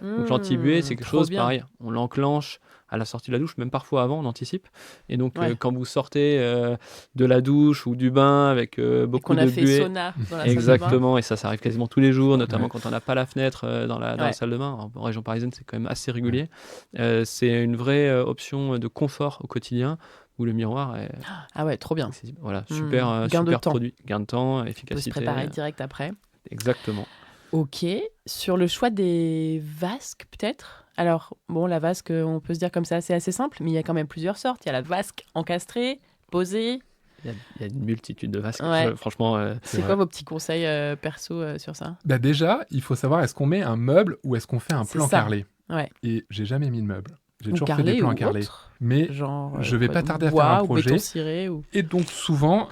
Donc, l'anti-buée, c'est quelque chose pareil. On l'enclenche à la sortie de la douche, même parfois avant, on anticipe. Et donc, quand vous sortez de la douche ou du bain avec beaucoup de buée... Qu'on a fait sauna dans la exactement, salle de bain. Et ça arrive quasiment tous les jours, notamment quand on n'a pas la fenêtre dans la salle de bain. En région parisienne, c'est quand même assez régulier. C'est une vraie option de confort au quotidien où le miroir est... Ah ouais, trop bien. Voilà, super produit. Gain de temps, efficacité. On peut se préparer direct après. Exactement. Ok. Sur le choix des vasques, peut-être. Alors, bon, la vasque, on peut se dire comme ça, c'est assez simple, mais il y a quand même plusieurs sortes. Il y a la vasque encastrée, posée. Il y a une multitude de vasques. Ouais. Franchement, c'est quoi vos petits conseils perso sur ça? Déjà, il faut savoir, est-ce qu'on met un meuble ou est-ce qu'on fait un plan carrelé? Ouais. Et j'ai jamais mis de meuble. J'ai toujours carrelé fait des plans carrelés. Mais genre, je vais pas tarder à faire un projet. Béton ciré, ou... Et donc souvent,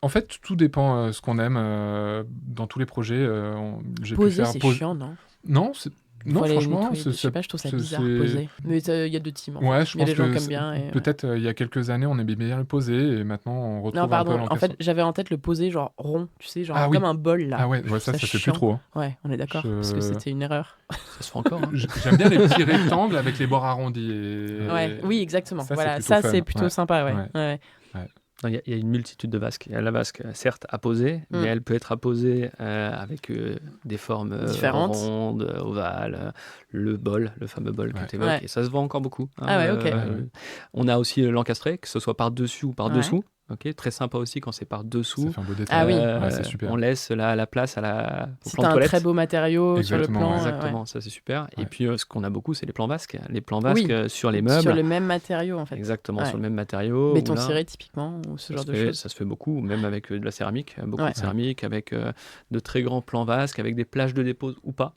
en fait, tout dépend ce qu'on aime dans tous les projets. Poser, c'est chiant, non? Non, franchement, je sais pas, je trouve ça bizarre, poser. Mais il y a deux teams. Ouais, je pense que gens qui aiment bien. Peut-être il y a quelques années, on aimait bien le poser et maintenant on retrouve un peu l'encastrement. En fait, j'avais en tête le poser genre rond, tu sais, genre comme un bol là. Ah ouais, ça se fait plus trop. Hein. Ouais, on est d'accord, parce que c'était une erreur. Ça se fait encore. Hein. J'aime bien les petits rectangles avec les bords arrondis. Oui, exactement. Ça, c'est plutôt sympa, ouais. Il y a une multitude de vasques. Il y a la vasque, certes, à poser, mais elle peut être apposée avec des formes différentes, rondes, ovales, le fameux bol que tu évoques, et ça se vend encore beaucoup. Hein, ok. On a aussi l'encastré, que ce soit par-dessus ou par-dessous. Okay, très sympa aussi quand c'est par dessous. Ça fait un beau détail. Ah oui. C'est super. On laisse la place au Si plan t'as de un toilette. très beau matériau sur le Exactement, plan. Exactement, ça c'est super. Ouais. Et puis ce qu'on a beaucoup, c'est les plans vasques. Les plans vasques sur les Sur meubles. le même matériau, en fait. Exactement, Ouais. sur le même matériau. Béton ou là, ciré, typiquement, ou ce ça genre se de fait, choses. ça se fait beaucoup, même avec de la céramique, beaucoup Ouais. de céramique, avec de très grands plans vasques, avec des plages de dépose ou pas.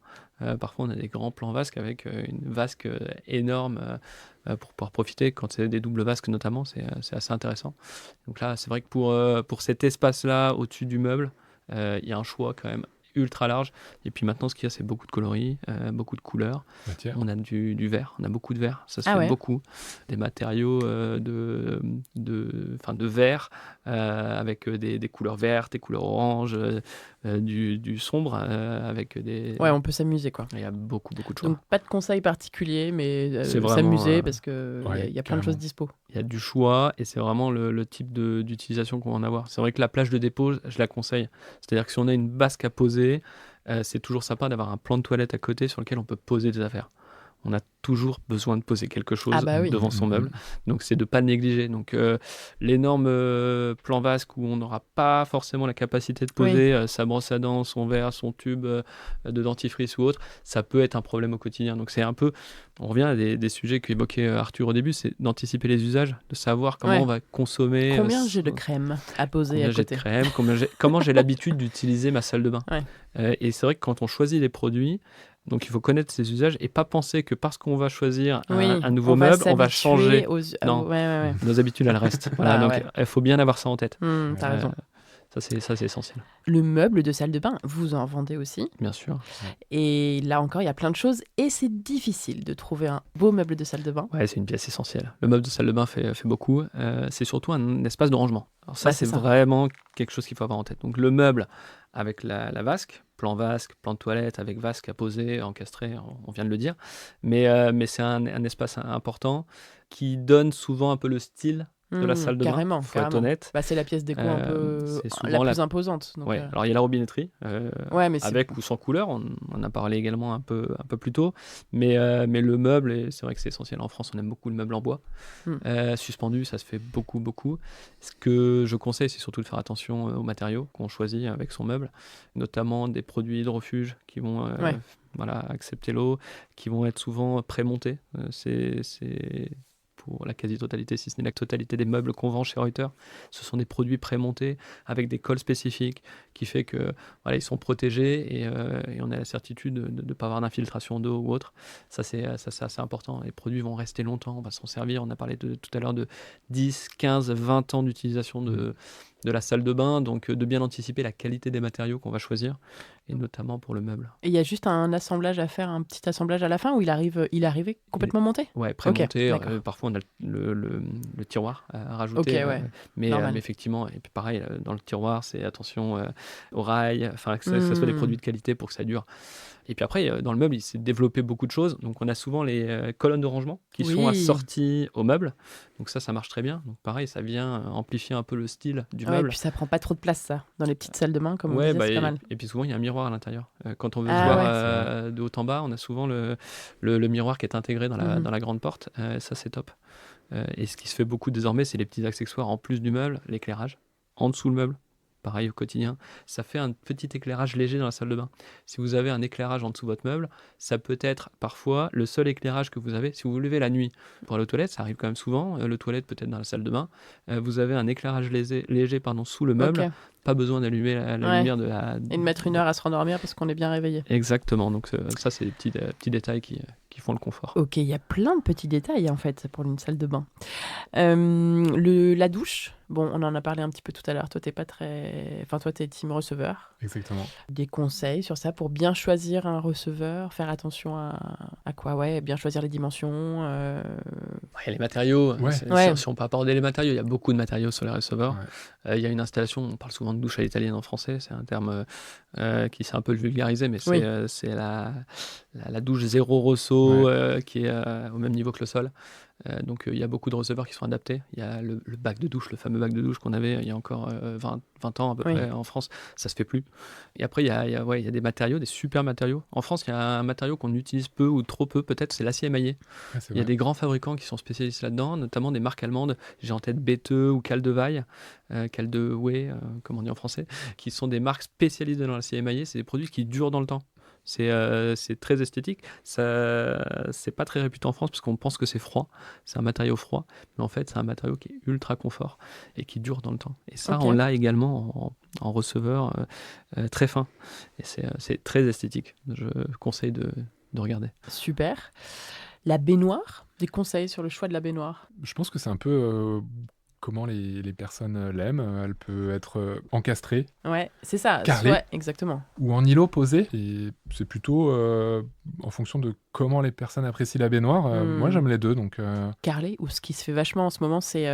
Parfois, on a des grands plans vasques avec une vasque énorme pour pouvoir profiter. Quand c'est des doubles vasques, notamment, c'est assez intéressant. Donc là, c'est vrai que pour cet espace-là, au-dessus du meuble, il y a un choix quand même ultra large. Et puis maintenant, ce qu'il y a, c'est beaucoup de coloris, beaucoup de couleurs. Matière. On a du verre, on a beaucoup de verre, ça se Ah fait ouais. beaucoup. Des matériaux de verre avec des couleurs vertes, des couleurs oranges, du sombre avec des... Ouais, on peut s'amuser, quoi. Il y a beaucoup de choix. Donc, pas de conseils particuliers, mais C'est vraiment, s'amuser parce qu'il ouais, y a plein de carrément. choses dispo. Il y a du choix et c'est vraiment le type d'utilisation qu'on va en avoir. C'est vrai que la plage de dépôt, je la conseille. C'est-à-dire que si on a une vasque à poser, c'est toujours sympa d'avoir un plan de toilette à côté sur lequel on peut poser des affaires. On a toujours besoin de poser quelque chose Ah bah oui. devant son meuble. Donc, c'est de ne pas négliger. Donc, l'énorme plan vasque où on n'aura pas forcément la capacité de poser sa brosse à dents, son verre, son tube de dentifrice ou autre, ça peut être un problème au quotidien. Donc, c'est un peu... On revient à des sujets qu'évoquait Arthur au début, c'est d'anticiper les usages, de savoir comment on va consommer... Combien j'ai de crème à poser à côté. Comment j'ai l'habitude d'utiliser ma salle de bain. Ouais. Et c'est vrai que quand on choisit les produits... Donc il faut connaître ses usages et pas penser que parce qu'on va choisir un nouveau meuble, on va changer Non. nos habitudes, elles restent. Voilà, donc il faut bien avoir ça en tête. T'as raison. Ça c'est essentiel. Le meuble de salle de bain, vous en vendez aussi. Bien sûr. Et là encore, il y a plein de choses et c'est difficile de trouver un beau meuble de salle de bain. Ouais, c'est une pièce essentielle. Le meuble de salle de bain fait beaucoup. C'est surtout un espace de rangement. Alors ça, c'est vraiment quelque chose qu'il faut avoir en tête. Donc le meuble avec la vasque, plan de toilette avec vasque à poser, encastré, on vient de le dire. Mais c'est un espace important qui donne souvent un peu le style de la salle de bain, faut être honnête. C'est la pièce déco un peu la plus imposante. Donc Alors il y a la robinetterie, mais avec ou sans couleur, on en a parlé également un peu plus tôt, mais le meuble, c'est vrai que c'est essentiel. En France, on aime beaucoup le meuble en bois. Suspendu, ça se fait beaucoup. Ce que je conseille, c'est surtout de faire attention aux matériaux qu'on choisit avec son meuble, notamment des produits hydrofuges qui vont accepter l'eau, qui vont être souvent prémontés. C'est pour la quasi-totalité, si ce n'est la totalité des meubles qu'on vend chez Reuter, ce sont des produits prémontés avec des cols spécifiques qui fait que ils sont protégés et on a la certitude de ne pas avoir d'infiltration d'eau ou autre. Ça c'est assez important. Les produits vont rester longtemps, on va s'en servir. On a parlé tout à l'heure de 10, 15, 20 ans d'utilisation de la salle de bain, donc de bien anticiper la qualité des matériaux qu'on va choisir, et notamment pour le meuble. Et il y a juste un assemblage à faire, un petit assemblage à la fin, où il est arrivé complètement monté ? Ouais, pré-monté. Parfois, on a le tiroir à rajouter. Mais effectivement, et puis pareil, dans le tiroir, c'est attention aux rails, que ça soit des produits de qualité pour que ça dure. Et puis après, dans le meuble, il s'est développé beaucoup de choses. Donc, on a souvent les colonnes de rangement qui sont assorties au meuble. Donc ça marche très bien. Donc pareil, ça vient amplifier un peu le style du meuble. Et puis ça prend pas trop de place, ça, dans les petites salles de bain, comme on disait, c'est pas mal. Et puis souvent, il y a un miroir à l'intérieur. Quand on veut voir de haut en bas, on a souvent le miroir qui est intégré dans la grande porte. Ça, c'est top. Et ce qui se fait beaucoup désormais, c'est les petits accessoires en plus du meuble, l'éclairage, en dessous le meuble. Pareil au quotidien, ça fait un petit éclairage léger dans la salle de bain. Si vous avez un éclairage en dessous de votre meuble, ça peut être parfois le seul éclairage que vous avez. Si vous vous levez la nuit pour aller aux toilettes, ça arrive quand même souvent, le toilette peut être dans la salle de bain, vous avez un éclairage léger sous le meuble, pas besoin d'allumer la lumière de la... Et de mettre une heure à se rendormir parce qu'on est bien réveillé. Exactement, donc ça c'est des petits détails qui font le confort. Ok, il y a plein de petits détails en fait pour une salle de bain. La douche, bon, on en a parlé un petit peu tout à l'heure. Toi, t'es team receveur. Exactement. Des conseils sur ça pour bien choisir un receveur, faire attention à quoi, bien choisir les dimensions. Les matériaux. Si on peut aborder les matériaux, il y a beaucoup de matériaux sur les receveurs. Il y a une installation, on parle souvent de douche à l'italienne en français, c'est un terme qui s'est un peu vulgarisé, mais c'est la douche zéro ressaut qui est au même niveau que le sol. Donc il y a beaucoup de receveurs qui sont adaptés. Il y a le bac de douche, le fameux bac de douche qu'on avait il y a encore 20 ans à peu près en France, ça se fait plus. Et après il y a des matériaux, des super matériaux. En France, il y a un matériau qu'on utilise peu ou trop peu peut-être, c'est l'acier émaillé. Il y a des grands fabricants qui sont spécialisés spécialistes là-dedans, notamment des marques allemandes. J'ai en tête Bethe ou Kaldewey, comme on dit en français, qui sont des marques spécialisées dans l'acier émaillé. C'est des produits qui durent dans le temps. C'est très esthétique. C'est pas très réputé en France parce qu'on pense que c'est froid. C'est un matériau froid. Mais en fait, c'est un matériau qui est ultra confort et qui dure dans le temps. Et ça, on l'a également en receveur très fin. Et c'est très esthétique. Je conseille de regarder. Super. La baignoire, des conseils sur le choix de la baignoire? Je pense que c'est un peu comment les personnes l'aiment. Elle peut être encastrée. Ouais, c'est ça. Carrelée. Ouais, exactement. Ou en îlot posé. Et c'est plutôt en fonction de comment les personnes apprécient la baignoire. Moi, j'aime les deux. Donc, Carrelée, ou ce qui se fait vachement en ce moment, c'est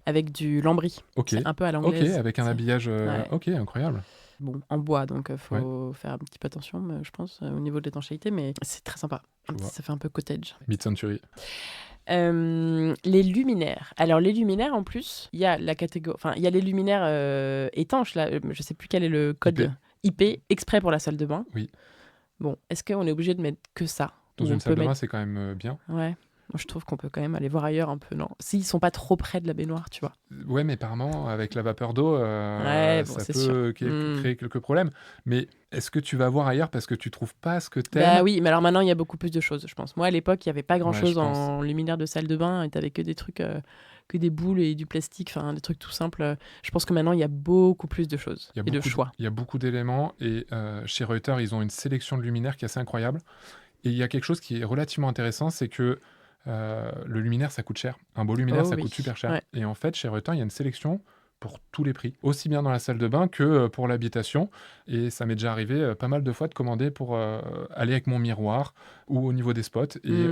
avec du lambris. Ok. C'est un peu à l'anglaise. Ok, avec un habillage. Ouais. Ok, incroyable. Bon, en bois, donc il faut faire un petit peu attention, je pense, au niveau de l'étanchéité, mais c'est très sympa. Ça fait un peu cottage. Mid-century. Les luminaires. Alors, les luminaires, en plus, il y a la catégorie... Enfin, il y a les luminaires étanches, là. Je sais plus quel est le code IP exprès pour la salle de bain. Oui. Bon, est-ce qu'on est obligé de mettre que ça? Dans une salle de bain, c'est quand même bien. Ouais. Moi, je trouve qu'on peut quand même aller voir ailleurs un peu, non? S'ils sont pas trop près de la baignoire, tu vois. Ouais, mais apparemment, avec la vapeur d'eau, ça peut créer quelques problèmes. Mais est-ce que tu vas voir ailleurs parce que tu trouves pas ce que t'aimes? Bah oui, mais alors maintenant, il y a beaucoup plus de choses, je pense. Moi, à l'époque, il y avait pas grand-chose en luminaire de salle de bain, et t'avais que des trucs, que des boules et du plastique, enfin, des trucs tout simples. Je pense que maintenant, il y a beaucoup plus de choses et de choix. Il y a beaucoup d'éléments, et chez Reuter, ils ont une sélection de luminaires qui est assez incroyable. Et il y a quelque chose qui est relativement intéressant, c'est que le luminaire, ça coûte cher. Un beau luminaire, ça coûte super cher. Ouais. Et en fait, chez Reuter, il y a une sélection pour tous les prix, aussi bien dans la salle de bain que pour l'habitation. Et ça m'est déjà arrivé pas mal de fois de commander pour aller avec mon miroir ou au niveau des spots. Et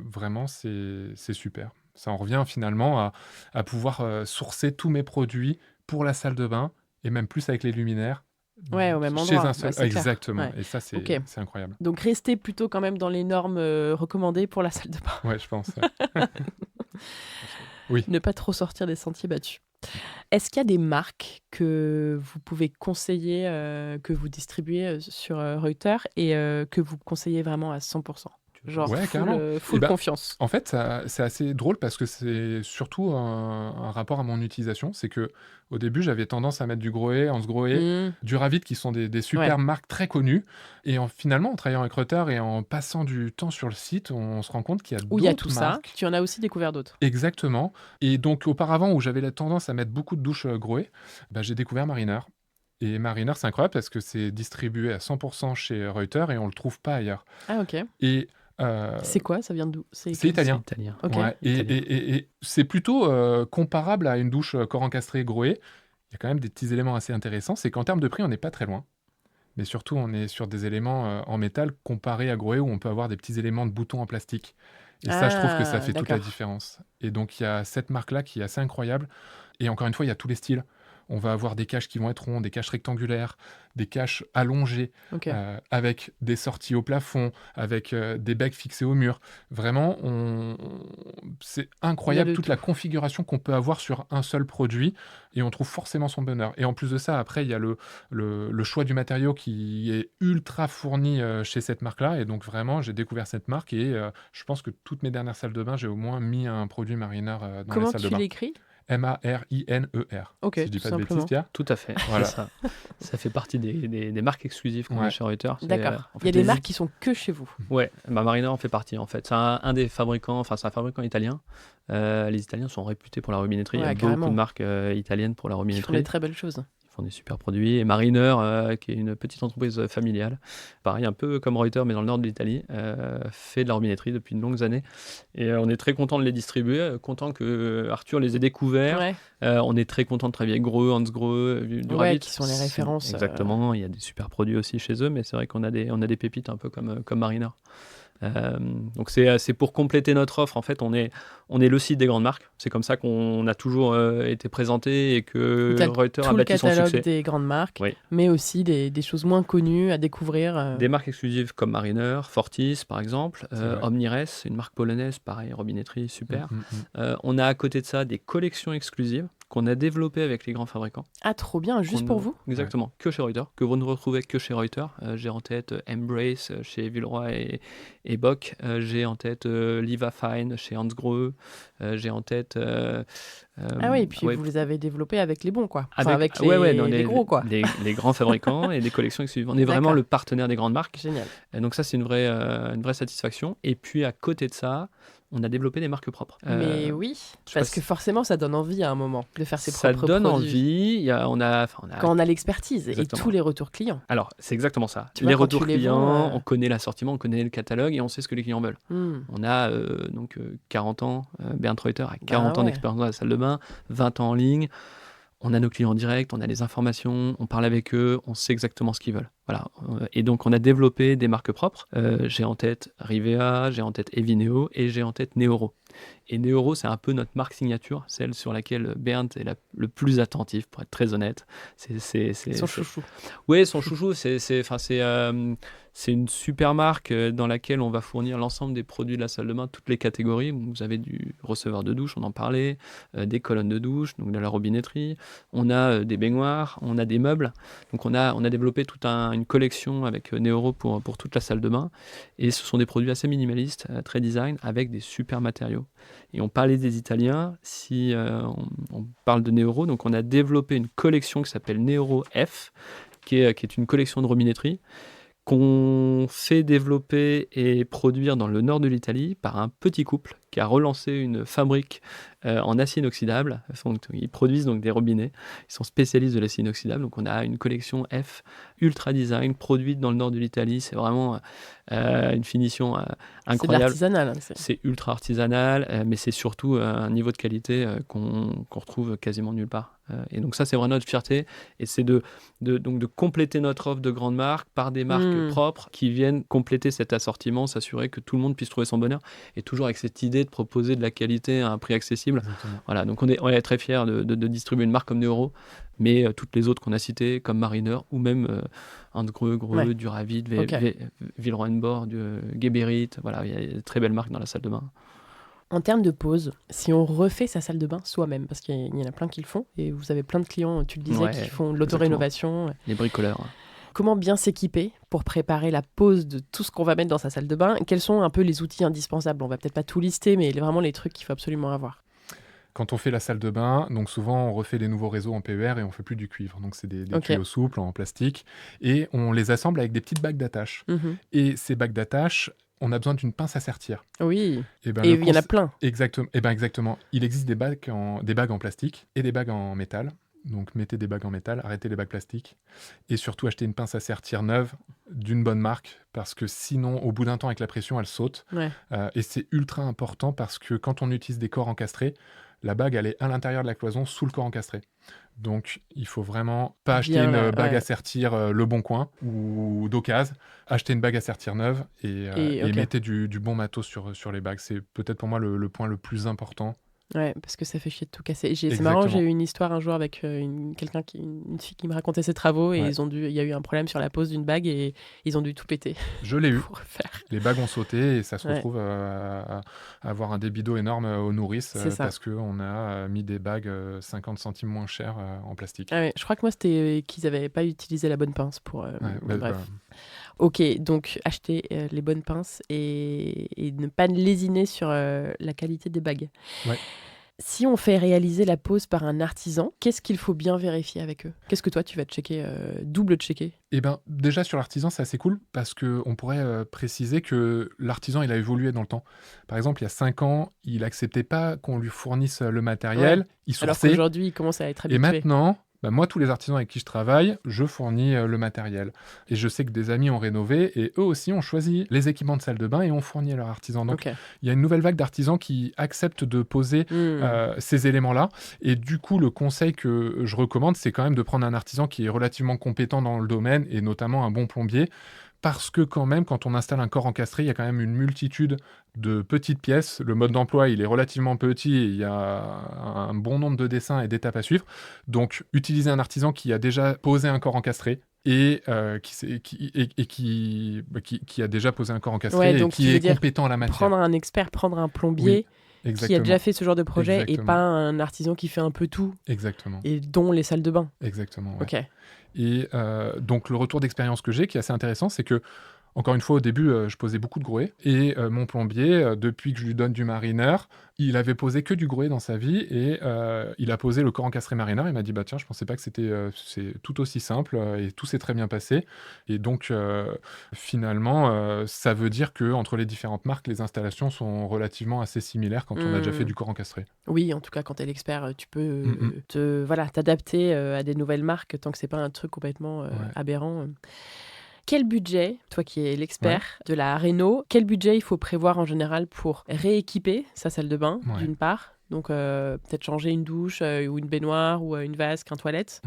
vraiment, c'est super. Ça en revient finalement à pouvoir sourcer tous mes produits pour la salle de bain, et même plus avec les luminaires. Ouais, au même endroit. Exactement. Ouais. Et ça, c'est incroyable. Donc, restez plutôt quand même dans les normes recommandées pour la salle de bain. Ouais, je pense. Oui. Ne pas trop sortir des sentiers battus. Est-ce qu'il y a des marques que vous pouvez conseiller, que vous distribuez sur Reuter et que vous conseillez vraiment à 100%? Genre full confiance. En fait, c'est assez drôle parce que c'est surtout un rapport à mon utilisation. C'est que au début, j'avais tendance à mettre du Grohe, Hansgrohe, du Ravit, qui sont des super marques très connues. Et finalement, en travaillant avec Reuter et en passant du temps sur le site, on se rend compte qu'il y a d'autres marques. Où il y a tout ça. Tu en as aussi découvert d'autres. Exactement. Et donc, auparavant, où j'avais la tendance à mettre beaucoup de douches Grohe, j'ai découvert Mariner. Et Mariner, c'est incroyable parce que c'est distribué à 100% chez Reuter et on le trouve pas ailleurs. Ah, ok. Et c'est quoi? Ça vient d'où? C'est italien. C'est italien. Okay. Ouais, et c'est plutôt comparable à une douche corps encastré Grohe. Il y a quand même des petits éléments assez intéressants. C'est qu'en termes de prix, on n'est pas très loin. Mais surtout, on est sur des éléments en métal comparé à Grohe, où on peut avoir des petits éléments de boutons en plastique. Et ça, je trouve que ça fait toute la différence. Et donc, il y a cette marque-là qui est assez incroyable. Et encore une fois, il y a tous les styles. On va avoir des caches qui vont être ronds, des caches rectangulaires, des caches allongées, avec des sorties au plafond, avec des becs fixés au mur. Vraiment, c'est incroyable toute la configuration qu'on peut avoir sur un seul produit, et on trouve forcément son bonheur. Et en plus de ça, après, il y a le choix du matériau qui est ultra fourni chez cette marque-là. Et donc vraiment, j'ai découvert cette marque, et je pense que toutes mes dernières salles de bain, j'ai au moins mis un produit Mariner dans les salles de bain. Comment tu l'écris ? Mariner. Ok, si je dis pas de bêtises, Pierre. Tout à fait. Voilà. Ça fait partie des marques exclusives qu'on a chez Reuter. D'accord. Il y a des marques qui sont que chez vous. Ouais, Mariner en fait partie en fait. C'est un des fabricants, enfin c'est un fabricant italien. Les Italiens sont réputés pour la robinetterie. Il y a beaucoup de marques italiennes pour la robinetterie. Ils font des très belles choses. Font des super produits. Et Mariner, qui est une petite entreprise familiale, pareil, un peu comme Reuter, mais dans le nord de l'Italie, fait de la robinetterie depuis de longues années. Et on est très content de les distribuer, content que Arthur les ait découverts. Ouais. On est très content de travailler avec Grohe, Hansgrohe, du Ravit. Qui sont les références. Exactement, il y a des super produits aussi chez eux, mais c'est vrai qu'on a des pépites un peu comme Mariner. Donc c'est pour compléter notre offre. En fait, on est le site des grandes marques. C'est comme ça qu'on a toujours été présenté et que Reuter a bâti son succès. Tout le catalogue des grandes marques, mais aussi des choses moins connues à découvrir. Des marques exclusives comme Mariner, Fortis par exemple, Omnires, une marque polonaise, pareil, robinetterie, super. On a à côté de ça des collections exclusives qu'on a développé avec les grands fabricants. Ah, trop bien, juste pour vous? Exactement, que chez Reuter, que vous ne retrouvez que chez Reuter. J'ai en tête Embrace chez Villeroy et Bock. J'ai en tête Liva Fine chez Hansgrohe. J'ai en tête... ah oui, et puis vous les avez développés avec les bons, quoi. Enfin, avec les gros, quoi. Les grands fabricants et des collections exclusives. On est vraiment le partenaire des grandes marques. Génial. Et donc ça, c'est une vraie satisfaction. Et puis à côté de ça, on a développé des marques propres. Mais oui, parce que forcément, ça donne envie à un moment de faire ses propres produits. Ça donne envie. Quand on a l'expertise et tous les retours clients. Alors, c'est exactement ça. Les retours clients, on connaît l'assortiment, on connaît le catalogue et on sait ce que les clients veulent. On a 40 ans, Bernd Reuter a 40 ans d'expérience dans la salle de bain, 20 ans en ligne. On a nos clients en direct, on a des informations, on parle avec eux, on sait exactement ce qu'ils veulent. Voilà. Et donc, on a développé des marques propres. J'ai en tête Rivea, j'ai en tête Evineo et j'ai en tête Neoro. Et Neoro, c'est un peu notre marque signature, celle sur laquelle Bernd est le plus attentif, pour être très honnête. C'est son chouchou. Oui, son chouchou, c'est une super marque dans laquelle on va fournir l'ensemble des produits de la salle de bain, toutes les catégories. Vous avez du receveur de douche, on en parlait, des colonnes de douche, donc de la robinetterie. On a des baignoires, on a des meubles. Donc on a développé toute une collection avec Neoro pour toute la salle de bain. Et ce sont des produits assez minimalistes, très design, avec des super matériaux. Et on parlait des Italiens, si on parle de Neoro, donc on a développé une collection qui s'appelle Neoro F, qui est une collection de robinetterie, qu'on fait développer et produire dans le nord de l'Italie par un petit couple qui a relancé une fabrique en acier inoxydable. Ils produisent donc des robinets. Ils sont spécialistes de l'acier inoxydable. Donc on a une collection F ultra design produite dans le nord de l'Italie. C'est vraiment une finition incroyable. C'est de l'artisanal. C'est ultra artisanal, mais c'est surtout un niveau de qualité qu'on retrouve quasiment nulle part. Et donc ça, c'est vraiment notre fierté. Et c'est de compléter notre offre de grandes marques par des marques propres qui viennent compléter cet assortiment, s'assurer que tout le monde puisse trouver son bonheur. Et toujours avec cette idée de proposer de la qualité à un prix accessible. Exactement. Voilà, donc on est très fiers de distribuer une marque comme Neoro, mais toutes les autres qu'on a citées, comme Mariner, ou même Hansgrohe, Duravid, Villeroy and Boch, Geberit. Voilà, il y a de très belles marques dans la salle de bain. En termes de pause, si on refait sa salle de bain soi-même, parce qu'il y en a plein qui le font, et vous avez plein de clients, tu le disais, qui font de l'autorénovation. Les bricoleurs. Comment bien s'équiper pour préparer la pose de tout ce qu'on va mettre dans sa salle de bain? Quels sont un peu les outils indispensables? On va peut-être pas tout lister, mais vraiment les trucs qu'il faut absolument avoir. Quand on fait la salle de bain, donc souvent on refait les nouveaux réseaux en PER et on fait plus du cuivre. Donc c'est des tuyaux souples en plastique et on les assemble avec des petites bagues d'attache. Et ces bagues d'attache, on a besoin d'une pince à sertir. Oui. Et il y en a plein. Exactement. Il existe des bagues en plastique et des bagues en métal. Donc mettez des bagues en métal, arrêtez les bagues plastiques et surtout achetez une pince à sertir neuve d'une bonne marque parce que sinon au bout d'un temps avec la pression elle saute. Et c'est ultra important parce que quand on utilise des corps encastrés, la bague elle est à l'intérieur de la cloison sous le corps encastré. Donc il faut vraiment pas acheter une bague à sertir Le Bon Coin ou d'occasion, acheter une bague à sertir neuve et mettez du bon matos sur les bagues. C'est peut-être pour moi le point le plus important. Ouais, parce que ça fait chier de tout casser. C'est marrant, j'ai eu une histoire un jour avec une fille qui me racontait ses travaux et il y a eu un problème sur la pose d'une bague et ils ont dû tout péter. Je l'ai eu. Les bagues ont sauté et ça se retrouve à avoir un débit d'eau énorme aux nourrices parce qu'on a mis des bagues 50 centimes moins chères en plastique. Ah ouais, je crois que moi c'était qu'ils n'avaient pas utilisé la bonne pince pour... bref. Ok, donc acheter les bonnes pinces et ne pas lésiner sur la qualité des bagues. Ouais. Si on fait réaliser la pose par un artisan, qu'est-ce qu'il faut bien vérifier avec eux? Qu'est-ce que toi tu vas checker, double checker? Eh ben, déjà sur l'artisan, c'est assez cool parce qu'on pourrait préciser que l'artisan, il a évolué dans le temps. Par exemple, il y a 5 ans, il n'acceptait pas qu'on lui fournisse le matériel. Il sourçait. Alors qu'aujourd'hui, il commence à être habitué. Et maintenant... moi, tous les artisans avec qui je travaille, je fournis le matériel. Et je sais que des amis ont rénové et eux aussi ont choisi les équipements de salle de bain et ont fourni leurs artisans. Donc, il y a une nouvelle vague d'artisans qui acceptent de poser ces éléments-là. Et du coup, le conseil que je recommande, c'est quand même de prendre un artisan qui est relativement compétent dans le domaine et notamment un bon plombier. Parce que quand même, quand on installe un corps encastré, il y a quand même une multitude de petites pièces. Le mode d'emploi, il est relativement petit et il y a un bon nombre de dessins et d'étapes à suivre. Donc, utilisez un artisan qui a déjà posé un corps encastré et qui a déjà posé un corps encastré et qui est compétent en la matière. Prendre un expert, prendre un plombier qui a déjà fait ce genre de projet et pas un artisan qui fait un peu tout. Exactement. Et dont les salles de bain. Exactement, ouais. Ok. Et donc, le retour d'expérience que j'ai, qui est assez intéressant, c'est que, encore une fois, au début, je posais beaucoup de grouet. Et mon plombier, depuis que je lui donne du Mariner, il avait posé que du grouet dans sa vie. Et il a posé le corps encastré Mariner. Il m'a dit, bah tiens, je pensais pas que c'est tout aussi simple. Et tout s'est très bien passé. Et donc, finalement, ça veut dire qu'entre les différentes marques, les installations sont relativement assez similaires quand on a déjà fait du corps encastré. Oui, en tout cas, quand tu es l'expert, tu peux t'adapter à des nouvelles marques tant que c'est pas un truc complètement aberrant. Quel budget, toi qui es l'expert de la réno, quel budget il faut prévoir en général pour rééquiper sa salle de bain, d'une part, donc peut-être changer une douche ou une baignoire ou une vasque, une toilette,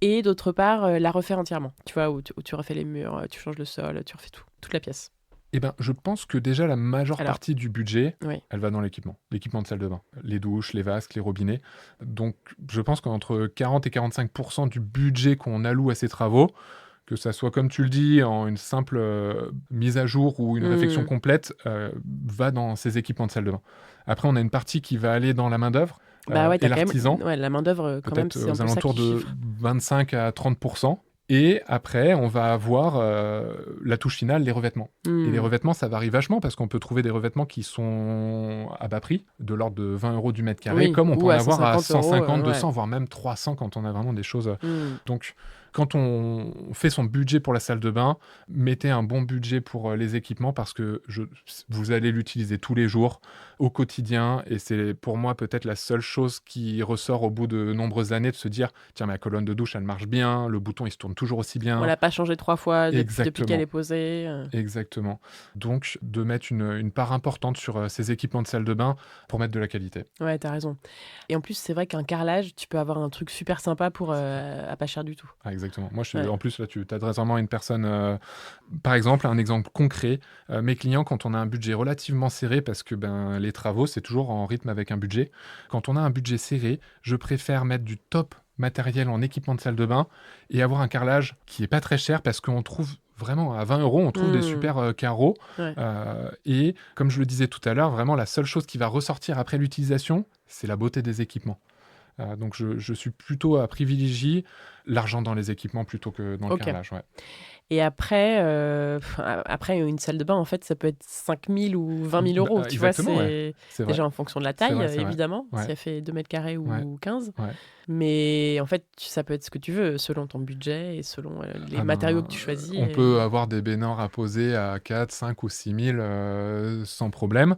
et d'autre part, la refaire entièrement, tu vois, où tu refais les murs, tu changes le sol, tu refais tout, toute la pièce. Eh ben, je pense que déjà la majeure partie du budget, elle va dans l'équipement de salle de bain. Les douches, les vasques, les robinets. Donc, je pense qu'entre 40 et 45% du budget qu'on alloue à ces travaux, que ça soit, comme tu le dis, en une simple mise à jour ou une réflexion complète, va dans ces équipements de salle de bain. Après, on a une partie qui va aller dans la main-d'œuvre et l'artisan. La main-d'œuvre, quand même, c'est aux alentours de 25 à 30%. Et après, on va avoir la touche finale, les revêtements. Et les revêtements, ça varie vachement parce qu'on peut trouver des revêtements qui sont à bas prix, de l'ordre de 20 € du mètre carré, comme on peut en avoir à 150, 200, voire même 300 quand on a vraiment des choses. Donc, quand on fait son budget pour la salle de bain, mettez un bon budget pour les équipements parce que vous allez l'utiliser tous les jours, au quotidien. Et c'est pour moi peut-être la seule chose qui ressort au bout de nombreuses années, de se dire, tiens, ma colonne de douche, elle marche bien, le bouton, il se tourne toujours aussi bien. On l'a pas changé 3 fois depuis qu'elle est posée. Exactement. Donc, de mettre une part importante sur ces équipements de salle de bain pour mettre de la qualité. Ouais, t'as raison. Et en plus, c'est vrai qu'un carrelage, tu peux avoir un truc super sympa pour à pas cher du tout. Ah, exactement. Moi, en plus, là, tu t'adresses vraiment à une personne. Par exemple, un exemple concret, mes clients, quand on a un budget relativement serré, parce que les travaux, c'est toujours en rythme avec un budget. Quand on a un budget serré, je préfère mettre du top matériel en équipement de salle de bain et avoir un carrelage qui est pas très cher parce qu'on trouve vraiment à 20 €, on trouve des super carreaux. Et comme je le disais tout à l'heure, vraiment la seule chose qui va ressortir après l'utilisation, c'est la beauté des équipements. Donc je suis plutôt à privilégier l'argent dans les équipements plutôt que dans le carrelage. Et après, une salle de bain, en fait, ça peut être 5 000 ou 20 000 €. Tu vois, c'est déjà en fonction de la taille, évidemment, si elle fait 2 mètres carrés ou 15. Mais en fait, ça peut être ce que tu veux, selon ton budget et selon les matériaux que tu choisis. On peut avoir des baignoires à poser à 4, 5 ou 6 000 sans problème.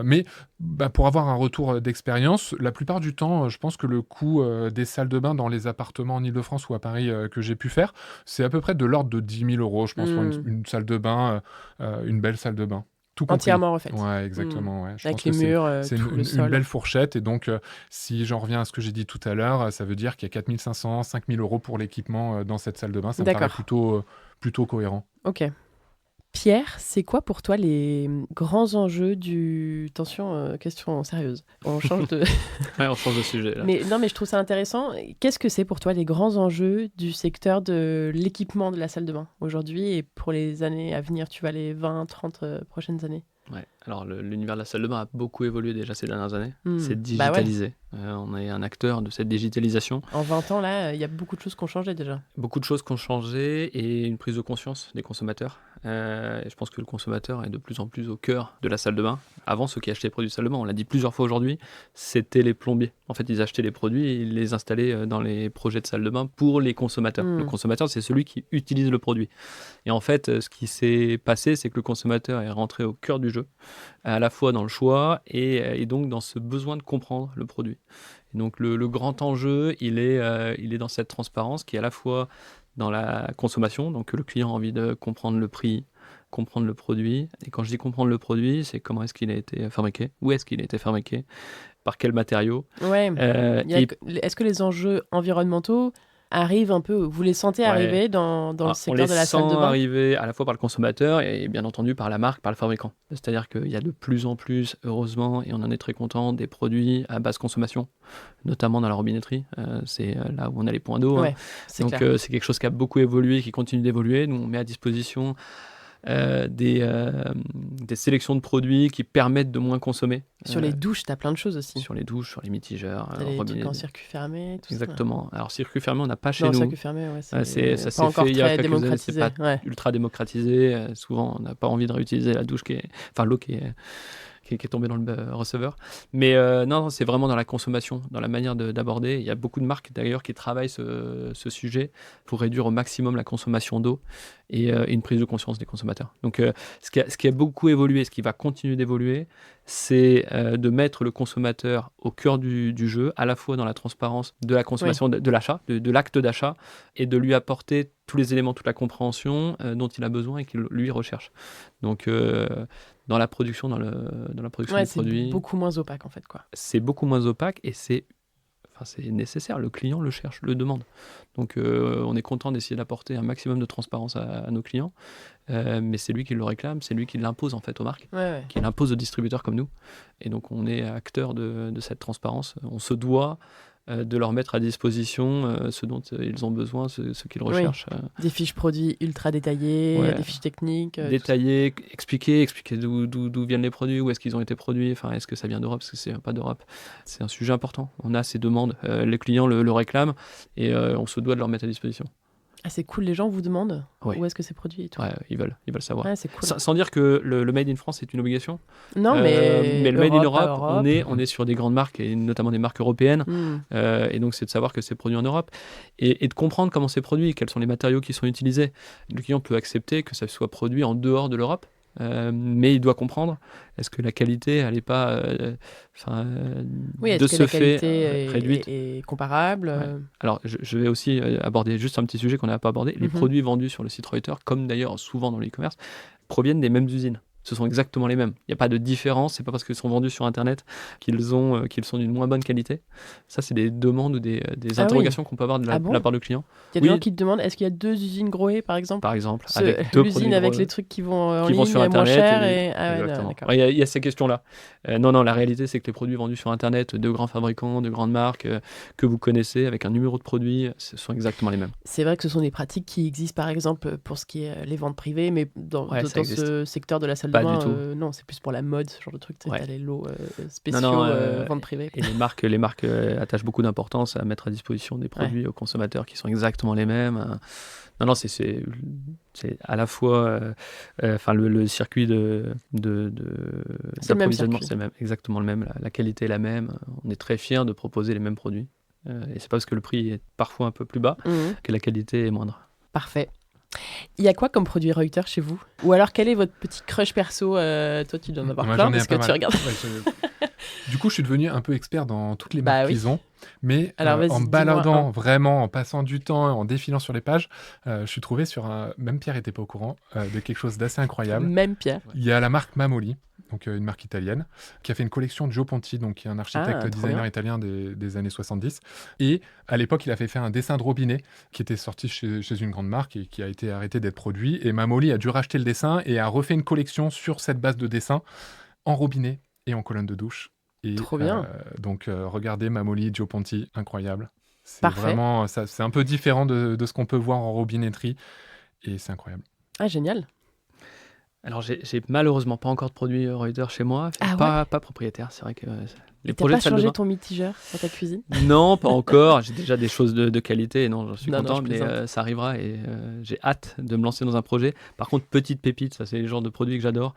Mais pour avoir un retour d'expérience, la plupart du temps, je pense que le coût des salles de bain dans les appartements en Ile-de-France ou à Paris que j'ai pu faire, c'est à peu près de l'ordre de 10 000 €, je pense, pour une salle de bain, une belle salle de bain. Tout entièrement refaite. Ouais, exactement. Ouais. Je Avec pense les que murs, c'est tout le sol. une belle fourchette. Et donc, si j'en reviens à ce que j'ai dit tout à l'heure, ça veut dire qu'il y a 4 500, 5 000 € pour l'équipement dans cette salle de bain. Ça me paraît plutôt cohérent. Ok. Pierre, c'est quoi pour toi les grands enjeux Attention, question sérieuse. On change de... on change de sujet, là. Mais je trouve ça intéressant. Qu'est-ce que c'est pour toi les grands enjeux du secteur de l'équipement de la salle de bain aujourd'hui et pour les années à venir, tu vois, les 20, 30 prochaines années? Ouais. Alors, l'univers de la salle de bain a beaucoup évolué déjà ces dernières années. C'est digitalisé. On est un acteur de cette digitalisation. En 20 ans, là, il y a beaucoup de choses qui ont changé déjà. Beaucoup de choses qui ont changé et une prise de conscience des consommateurs. Je pense que le consommateur est de plus en plus au cœur de la salle de bain. Avant, ceux qui achetaient les produits de salle de bain, on l'a dit plusieurs fois aujourd'hui, c'était les plombiers. En fait, ils achetaient les produits et ils les installaient dans les projets de salle de bain pour les consommateurs. Le consommateur, c'est celui qui utilise le produit. Et en fait, ce qui s'est passé, c'est que le consommateur est rentré au cœur du jeu, à la fois dans le choix et donc dans ce besoin de comprendre le produit. Et donc le grand enjeu, il est dans cette transparence qui est à la fois dans la consommation, donc le client a envie de comprendre le prix, comprendre le produit. Et quand je dis comprendre le produit, c'est comment est-ce qu'il a été fabriqué, où est-ce qu'il a été fabriqué, par quels matériaux. Est-ce que les enjeux environnementaux arrivent un peu, vous les sentez arriver dans le secteur de la salle de bain? On les sent arriver à la fois par le consommateur et bien entendu par la marque, par le fabricant. C'est-à-dire qu'il y a de plus en plus, heureusement, et on en est très content, des produits à basse consommation, notamment dans la robinetterie. C'est là où on a les points d'eau. Ouais, Donc c'est quelque chose qui a beaucoup évolué, qui continue d'évoluer. Nous, on met à disposition des sélections de produits qui permettent de moins consommer. Sur les douches, tu as plein de choses aussi. Sur les douches, sur les mitigeurs, les trucs en circuit fermé, tout Exactement. ça. Alors, circuit fermé, on n'a pas chez nous. Circuit fermé, ça s'est s'est encore fait il y a très quelques années, démocratisé. c'est pas ultra démocratisé. Souvent, on n'a pas envie de réutiliser la douche l'eau qui est tombée dans le receveur. Mais non, c'est vraiment dans la consommation, dans la manière d'aborder. Il y a beaucoup de marques d'ailleurs qui travaillent ce sujet pour réduire au maximum la consommation d'eau et une prise de conscience des consommateurs. Donc ce qui a beaucoup évolué, ce qui va continuer d'évoluer, c'est de mettre le consommateur au cœur du jeu, à la fois dans la transparence de la consommation, de l'achat, de l'acte d'achat, et de lui apporter tous les éléments, toute la compréhension dont il a besoin et qu'il lui recherche. Donc dans la production, des produits. C'est beaucoup moins opaque en fait, quoi. C'est beaucoup moins opaque et c'est nécessaire. Le client le cherche, le demande. Donc on est content d'essayer d'apporter un maximum de transparence à nos clients, mais c'est lui qui le réclame, c'est lui qui l'impose en fait aux marques, qui l'impose aux distributeurs comme nous. Et donc on est acteur de cette transparence. On se doit de leur mettre à disposition ce dont ils ont besoin, ce qu'ils recherchent. Des fiches produits ultra détaillées, des fiches techniques. Détaillées, expliquer d'où viennent les produits, où est-ce qu'ils ont été produits, est-ce que ça vient d'Europe, est-ce que c'est pas d'Europe. C'est un sujet important. On a ces demandes, les clients le réclament et on se doit de leur mettre à disposition. Ah, c'est cool, les gens vous demandent où est-ce que c'est produit et tout. Ouais, ils veulent savoir. Ouais, c'est cool. Sans dire que le Made in France est une obligation. Non, mais le Made in Europe, on est sur des grandes marques, et notamment des marques européennes. Et donc, c'est de savoir que c'est produit en Europe et de comprendre comment c'est produit, quels sont les matériaux qui sont utilisés. Le client peut accepter que ça soit produit en dehors de l'Europe. Mais il doit comprendre, est-ce que la qualité, elle n'est pas de ce fait réduite est comparable. Alors, je vais aussi aborder juste un petit sujet qu'on n'a pas abordé. Les produits vendus sur le site Reuters, comme d'ailleurs souvent dans le e-commerce, proviennent des mêmes usines. Ce sont exactement les mêmes. Il n'y a pas de différence. C'est pas parce qu'ils sont vendus sur Internet qu'ils sont d'une moins bonne qualité. Ça, c'est des demandes ou des interrogations qu'on peut avoir de la part du client. Il y a des gens qui te demandent, est-ce qu'il y a 2 usines Grohe, par exemple ? Par exemple, avec l'usine avec les trucs qui vont en ligne sur Internet, moins cher. Il y a ces questions-là. Non, la réalité, c'est que les produits vendus sur Internet de grands fabricants, de grandes marques que vous connaissez, avec un numéro de produit, ce sont exactement les mêmes. C'est vrai que ce sont des pratiques qui existent, par exemple, pour ce qui est les ventes privées, mais dans ce secteur de la salle de bain, non, c'est plus pour la mode, ce genre de truc. Tu as les lots spéciaux, ventes privées. Et les marques attachent beaucoup d'importance à mettre à disposition des produits aux consommateurs qui sont exactement les mêmes. Non, c'est à la fois le circuit d'approvisionnement, c'est exactement le même, la qualité est la même. On est très fiers de proposer les mêmes produits. Et c'est pas parce que le prix est parfois un peu plus bas que la qualité est moindre. Parfait. Il y a quoi comme produit Reuters chez vous ? Ou alors, quel est votre petit crush perso ? Toi, tu dois en avoir plein parce que tu regardes. Du coup, je suis devenu un peu expert dans toutes les marques qu'ils ont. Mais alors, en baladant vraiment, en passant du temps, en défilant sur les pages, je suis trouvé sur même Pierre n'était pas au courant de quelque chose d'assez incroyable. Même Pierre. Il y a la marque Mamoli, donc une marque italienne, qui a fait une collection de Gio Ponti, donc qui est un architecte designer italien des années 70. Et à l'époque, il a fait un dessin de robinet qui était sorti chez une grande marque et qui a été arrêté d'être produit. Et Mamoli a dû racheter le dessin et a refait une collection sur cette base de dessin en robinet et en colonne de douche. Et, trop bien. Donc regardez Mamoli, Gio Ponti, incroyable. C'est parfait. Vraiment, c'est un peu différent de ce qu'on peut voir en robinetterie et c'est incroyable. Ah, génial. Alors j'ai malheureusement pas encore de produit Reuters chez moi, pas propriétaire, c'est vrai que les projets de salle de bain. T'as pas changé ton mitigeur dans ta cuisine ? Non, pas encore. J'ai déjà des choses de qualité. Non, j'en suis content, mais ça arrivera et j'ai hâte de me lancer dans un projet. Par contre, petite pépite, ça c'est le genre de produit que j'adore.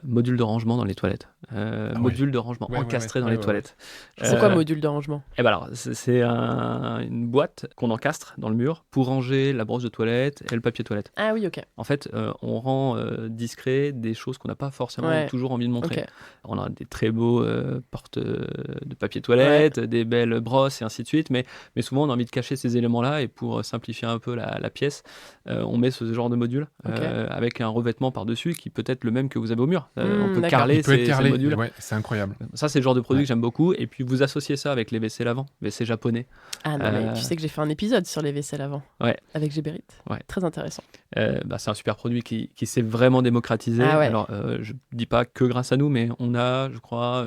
Module de rangement dans les toilettes. Module de rangement encastré dans les toilettes. C'est quoi module de rangement ? Alors, c'est une boîte qu'on encastre dans le mur pour ranger la brosse de toilette et le papier toilette. Ah oui, ok. En fait, on rend discret des choses qu'on n'a pas forcément toujours envie de montrer. Okay. On a des très beaux porte de papier toilette, des belles brosses et ainsi de suite, mais souvent on a envie de cacher ces éléments-là et pour simplifier un peu la pièce, on met ce genre de module avec un revêtement par-dessus qui peut être le même que vous avez au mur. On peut carreler ces modules. Ouais, c'est incroyable. Ça, c'est le genre de produit que j'aime beaucoup. Et puis vous associez ça avec les WC lavants, WC japonais. Ah non, mais tu sais que j'ai fait un épisode sur les WC lavants avec Géberit. Très intéressant. C'est un super produit qui s'est vraiment démocratisé. Alors, je dis pas que grâce à nous, mais on a, je crois,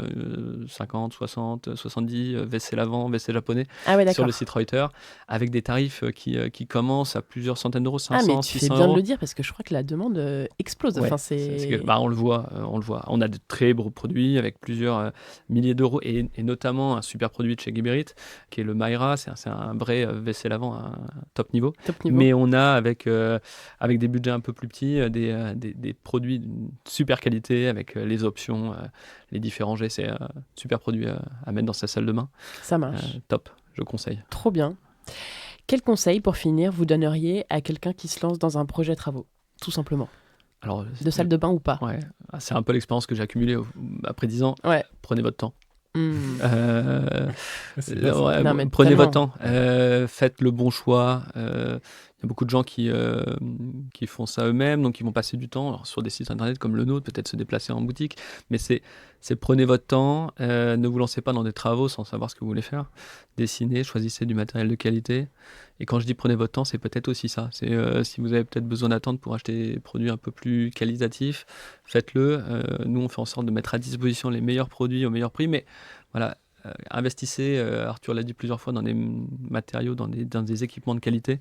50, 60, 70 WC lavant, WC japonais sur le site Reuters, avec des tarifs qui commencent à plusieurs centaines d'euros, 500, 600 euros. Mais tu fais bien de le dire, parce que je crois que la demande explose. Ouais, on le voit. On a de très beaux produits avec plusieurs milliers d'euros, et notamment un super produit de chez Geberit, qui est le Maïra. C'est un vrai WC lavant à top niveau. Mais on a, avec des budgets un peu plus petits, des produits d'une super qualité, avec les options, les différents jets. C'est un super produit à mettre dans sa salle de bain. Ça marche. Top, je conseille. Trop bien. Quel conseil, pour finir, vous donneriez à quelqu'un qui se lance dans un projet travaux, tout simplement? Alors, de salle de bain ou pas? Ouais, c'est un peu l'expérience que j'ai accumulée après 10 ans. Ouais. Prenez votre temps. Prenez votre temps, faites le bon choix. Il y a beaucoup de gens qui font ça eux-mêmes, donc ils vont passer du temps sur des sites internet comme le nôtre, peut-être se déplacer en boutique, mais c'est prenez votre temps, ne vous lancez pas dans des travaux sans savoir ce que vous voulez faire. Dessinez, choisissez du matériel de qualité, et quand je dis prenez votre temps, c'est peut-être aussi ça. C'est si vous avez peut-être besoin d'attendre pour acheter des produits un peu plus qualitatifs, faites-le. Nous, on fait en sorte de mettre à disposition les meilleurs produits au meilleur prix, mais voilà, investissez, Arthur l'a dit plusieurs fois, dans des matériaux, dans des équipements de qualité.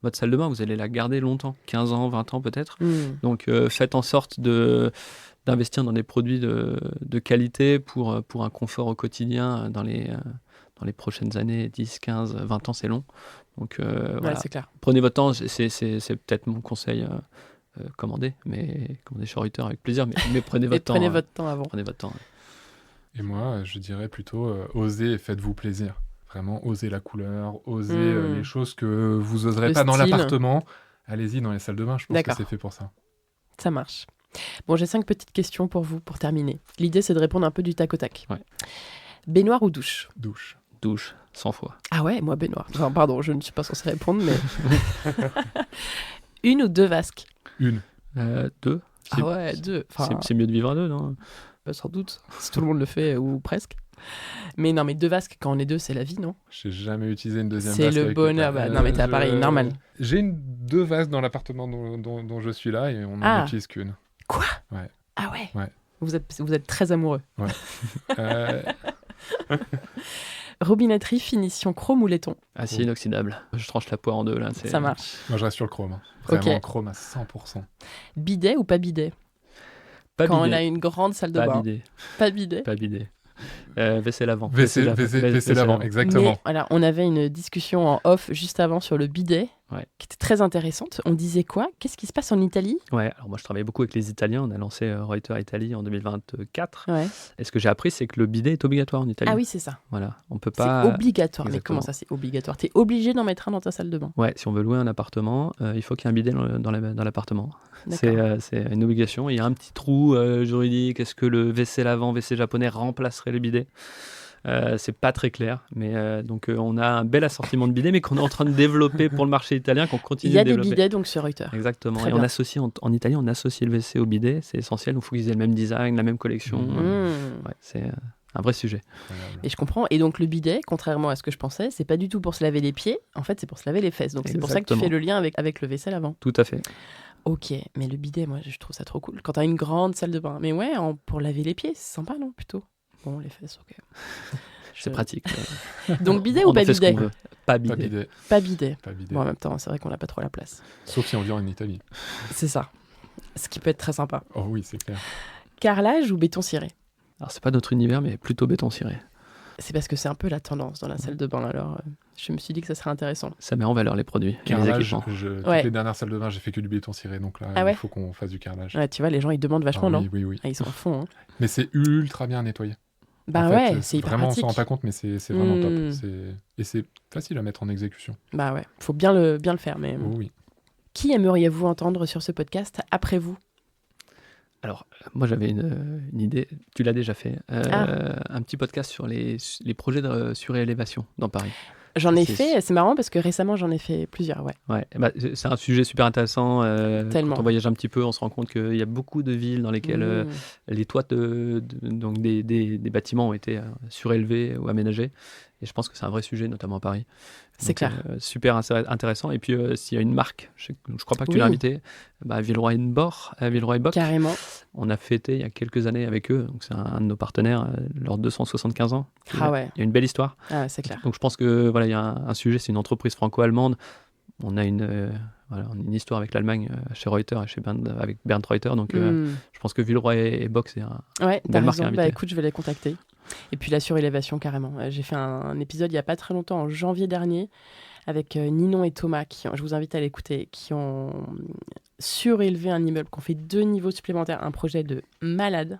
Votre salle de bain, vous allez la garder longtemps, 15 ans, 20 ans peut-être. Donc faites en sorte d'investir dans des produits de qualité pour un confort au quotidien dans les prochaines années. 10, 15, 20 ans, c'est long. Donc voilà, c'est clair. Prenez votre temps, c'est peut-être mon conseil. Commandez chez Reuters avec plaisir, mais prenez votre temps. Prenez votre temps avant. Prenez votre temps. Et moi, je dirais plutôt osez et faites-vous plaisir. Vraiment, osez la couleur, osez les choses que vous n'oserez pas dans l'appartement. Allez-y dans les salles de bain, je pense que c'est fait pour ça. Ça marche. Bon, j'ai 5 petites questions pour vous, pour terminer. L'idée, c'est de répondre un peu du tac au tac. Ouais. Baignoire ou douche? Douche, 100 fois. Ah ouais, moi baignoire. Enfin, pardon, je ne suis pas censé répondre, mais... 1 ou 2 vasques? 1. 2. Ah ouais, 2. Enfin, c'est mieux de vivre à 2, non? Sans doute, si tout le monde le fait, ou presque. Mais non, mais 2 vasques, quand on est 2, c'est la vie, non? J'ai jamais utilisé une deuxième vasque. C'est le bonheur. Non, mais t'as pareil, normal. J'ai 2 vasques dans l'appartement dont je suis là, et on n'en utilise qu'une. Quoi? Ouais. Ah ouais? Ouais. Vous êtes très amoureux. Ouais. Robinetterie, finition chrome ou laiton? Acier inoxydable. Je tranche la poire en 2 là. Ça marche. Moi, je reste sur le chrome. Vraiment chrome à 100%. Bidet ou pas bidet? Quand on a une grande salle de bain. Pas bidet. Pas bidet. WC lavant. WC lavant, exactement. Mais, voilà, on avait une discussion en off juste avant sur le bidet, qui était très intéressante. On disait quoi? Qu'est-ce qui se passe en Italie? Ouais, alors moi je travaille beaucoup avec les Italiens. On a lancé Reuters Italie en 2024. Ouais. Et ce que j'ai appris, c'est que le bidet est obligatoire en Italie. Ah oui, c'est ça. Voilà, on peut pas. C'est obligatoire. Exactement. Mais comment ça, c'est obligatoire? T'es obligé d'en mettre un dans ta salle de bain? Ouais, si on veut louer un appartement, il faut qu'il y ait un bidet dans l'appartement. C'est une obligation. Il y a un petit trou juridique. Est-ce que le WC lavant, WC japonais remplacerait le bidet? C'est pas très clair, mais donc on a un bel assortiment de bidets, mais qu'on est en train de développer pour le marché italien, qu'on continue de développer. Il y a des bidets donc sur Reuters. Exactement. Très et on associe en Italie, on associe le WC au bidet, c'est essentiel. Il faut qu'ils aient le même design, la même collection. Ouais, c'est un vrai sujet. Et je comprends. Et donc le bidet, contrairement à ce que je pensais, c'est pas du tout pour se laver les pieds. En fait, c'est pour se laver les fesses. Donc c'est pour ça que tu fais le lien avec le vaisselle avant. Tout à fait. Ok, mais le bidet, moi, je trouve ça trop cool. Quand t'as une grande salle de bain. Mais ouais, pour laver les pieds, c'est sympa, non, plutôt? Bon, les fesses, ok. C'est pratique. Donc bidet ou pas bidet? Pas bidet. Pas bidet. Bon, en même temps, c'est vrai qu'on n'a pas trop la place. Sauf si on vit en Italie. C'est ça. Ce qui peut être très sympa. Oh oui, c'est clair. Carrelage ou béton ciré? Alors, c'est pas notre univers, mais plutôt béton ciré. C'est parce que c'est un peu la tendance dans la salle de bain. Alors, je me suis dit que ça serait intéressant. Ça met en valeur les produits. Carrelage, toutes les dernières salles de bain, j'ai fait que du béton ciré. Donc là, il faut qu'on fasse du carrelage. Ouais, tu vois, les gens, ils demandent vachement, non? Oui. Ils sont à fond. Mais c'est ultra bien nettoyé. Bah en fait, c'est hyper vraiment, pratique. On s'en rend pas compte, mais c'est vraiment top. Et c'est facile à mettre en exécution. Bah ouais, faut bien le faire. Mais... Oui. Qui aimeriez-vous entendre sur ce podcast après vous? Alors, moi j'avais une idée, tu l'as déjà fait, un petit podcast sur les projets de surélévation dans Paris. J'en ai fait, c'est marrant parce que récemment j'en ai fait plusieurs, Ouais, c'est un sujet super intéressant. Quand on voyage un petit peu, on se rend compte qu'il y a beaucoup de villes dans lesquelles les toits donc des bâtiments ont été surélevés ou aménagés. Et je pense que c'est un vrai sujet, notamment à Paris. C'est clair. Super intéressant. Et puis, s'il y a une marque, je crois pas que tu l'as invité, Villeroy et Boch. Carrément. On a fêté il y a quelques années avec eux. Donc c'est un de nos partenaires, leurs 275 ans. Ah ouais. Il y a une belle histoire. Ah, c'est clair. Donc je pense que voilà, il y a un sujet, c'est une entreprise franco-allemande. On a une histoire avec l'Allemagne chez Reuters et avec Bernd Reuter. Donc je pense que Villeroy et Boch, c'est un belle marque à inviter. Écoute, je vais les contacter. Et puis la surélévation, carrément. J'ai fait un épisode il n'y a pas très longtemps, en janvier dernier, avec Ninon et Thomas, je vous invite à l'écouter, qui ont surélevé un immeuble, qui ont fait 2 niveaux supplémentaires, un projet de malade,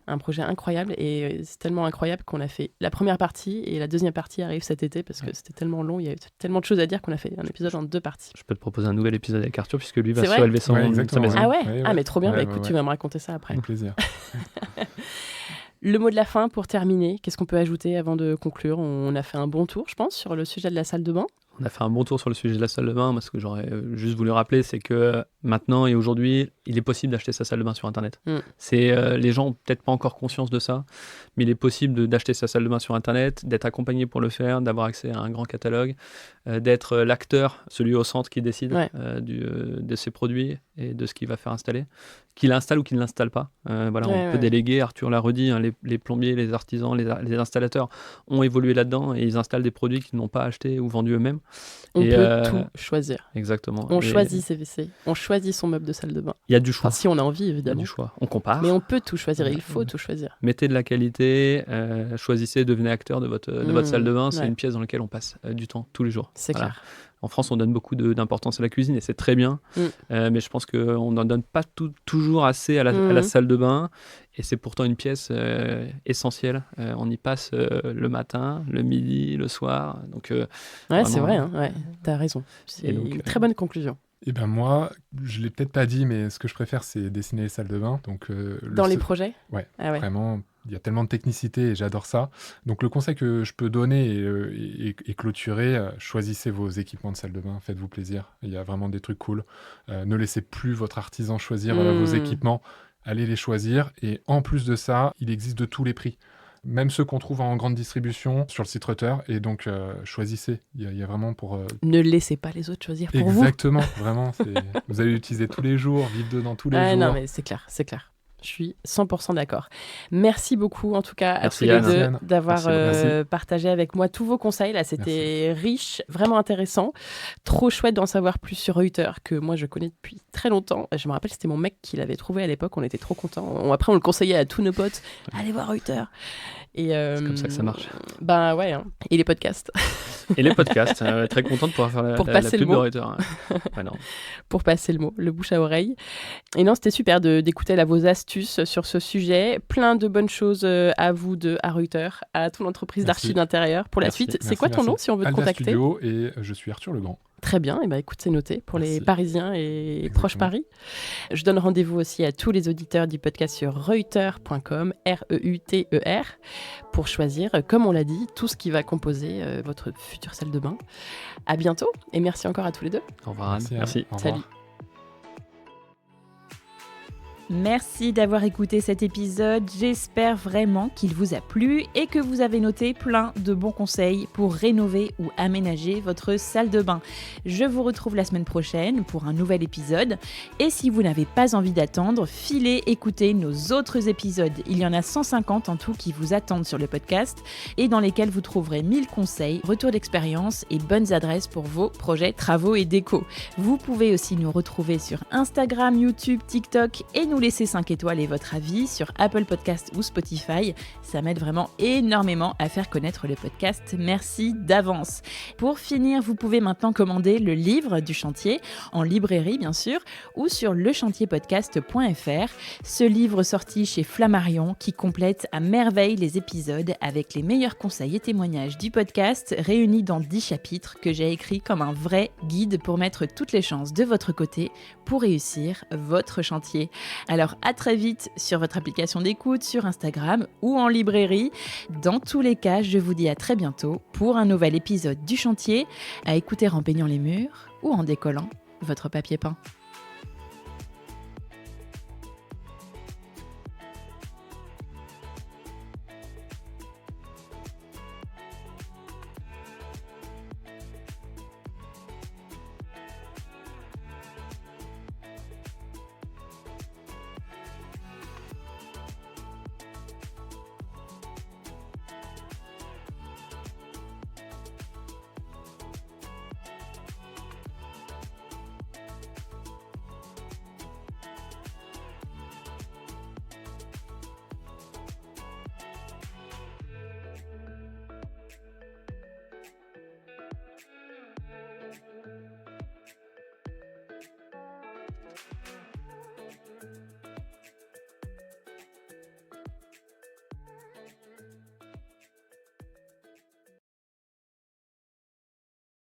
un projet incroyable. Et c'est tellement incroyable qu'on a fait la première partie et la deuxième partie arrive cet été parce que c'était tellement long, il y avait tellement de choses à dire qu'on a fait un épisode en 2 parties. Je peux te proposer un nouvel épisode avec Arthur puisque lui va surélever sa maison. Ah ouais, Ah mais trop bien, écoute, tu vas me raconter ça après. Avec plaisir. Le mot de la fin pour terminer, qu'est-ce qu'on peut ajouter avant de conclure ? On a fait un bon tour, je pense, sur le sujet de la salle de bain. On a fait un bon tour sur le sujet de la salle de bain. Moi, ce que j'aurais juste voulu rappeler, c'est que maintenant et aujourd'hui, il est possible d'acheter sa salle de bain sur Internet. Les gens n'ont peut-être pas encore conscience de ça, mais il est possible d'acheter sa salle de bain sur Internet, d'être accompagné pour le faire, d'avoir accès à un grand catalogue, d'être l'acteur, celui au centre qui décide de ses produits et de ce qu'il va faire installer. Qu'il l'installe ou qu'il ne l'installe pas. On peut déléguer, Arthur l'a redit, hein, les plombiers, les artisans, les installateurs ont évolué là-dedans et ils installent des produits qu'ils n'ont pas achetés ou vendus eux-mêmes. On peut tout choisir. Exactement. On choisit ses WC, on choisit son meuble de salle de bain. Il y a du choix. Enfin, si on a envie, évidemment. Il y a du choix. On compare. Mais on peut tout choisir, il faut tout choisir. Mettez de la qualité, choisissez, devenez acteur de votre salle de bain. C'est une pièce dans laquelle on passe du temps, tous les jours. C'est clair. En France, on donne beaucoup d'importance à la cuisine et c'est très bien. Mais je pense qu'on n'en donne pas toujours assez à la salle de bain. Et c'est pourtant une pièce essentielle. On y passe le matin, le midi, le soir. Donc, c'est vrai, t'as raison. C'est une très bonne conclusion. Et ben moi, je l'ai peut-être pas dit, mais ce que je préfère, c'est dessiner les salles de bain. Donc, dans les projets ? Ouais, vraiment. Il y a tellement de technicité et j'adore ça. Donc le conseil que je peux donner et clôturer, choisissez vos équipements de salle de bain, faites-vous plaisir. Il y a vraiment des trucs cool. Ne laissez plus votre artisan choisir vos équipements. Allez les choisir. Et en plus de ça, il existe de tous les prix. Même ceux qu'on trouve en grande distribution sur le site Reuters. Et donc, choisissez. Il y a vraiment pour... Ne laissez pas les autres choisir pour vous. Exactement, vraiment. Vous allez l'utiliser tous les jours, vivre dedans tous les jours. Non, mais c'est clair. Je suis 100% d'accord. Merci beaucoup, en tout cas, à tous les Yann. deux d'avoir partagé avec moi tous vos conseils. Là, c'était riche, vraiment intéressant. Trop chouette d'en savoir plus sur Reuters, que moi, je connais depuis très longtemps. Je me rappelle, c'était mon mec qui l'avait trouvé à l'époque. On était trop contents. Après, on le conseillait à tous nos potes. Allez voir Reuters. Et c'est comme ça que ça marche. Ben ouais. Hein. Et les podcasts. Et les podcasts. Très content de pouvoir faire la pub de Reuters. Hein. Pour passer le mot, le bouche à oreille. Et non, c'était super d'écouter vos astuces sur ce sujet. Plein de bonnes choses à vous à Reuters, à toute l'entreprise d'archives d'intérieur. Pour la suite, c'est quoi ton nom si on veut te contacter ? Studio et je suis Arthur Legrand. Très bien, et écoute, c'est noté pour les Parisiens et proches Paris. Je donne rendez-vous aussi à tous les auditeurs du podcast sur reuter.com, REUTER, pour choisir, comme on l'a dit, tout ce qui va composer votre future salle de bain. À bientôt, et merci encore à tous les deux. Au revoir. Merci. Au revoir. Salut. Merci d'avoir écouté cet épisode, j'espère vraiment qu'il vous a plu et que vous avez noté plein de bons conseils pour rénover ou aménager votre salle de bain. Je vous retrouve la semaine prochaine pour un nouvel épisode et si vous n'avez pas envie d'attendre, filez écouter nos autres épisodes. Il y en a 150 en tout qui vous attendent sur le podcast et dans lesquels vous trouverez 1000 conseils, retours d'expérience et bonnes adresses pour vos projets, travaux et déco. Vous pouvez aussi nous retrouver sur Instagram, YouTube, TikTok et nous laisser 5 étoiles et votre avis sur Apple Podcast ou Spotify. Ça m'aide vraiment énormément à faire connaître le podcast. Merci d'avance. Pour finir, vous pouvez maintenant commander le livre du chantier en librairie bien sûr ou sur lechantierpodcast.fr. Ce livre sorti chez Flammarion qui complète à merveille les épisodes avec les meilleurs conseils et témoignages du podcast réunis dans 10 chapitres que j'ai écrits comme un vrai guide pour mettre toutes les chances de votre côté pour réussir votre chantier. Alors à très vite sur votre application d'écoute, sur Instagram ou en librairie. Dans tous les cas, je vous dis à très bientôt pour un nouvel épisode du chantier, à écouter en peignant les murs ou en décollant votre papier peint.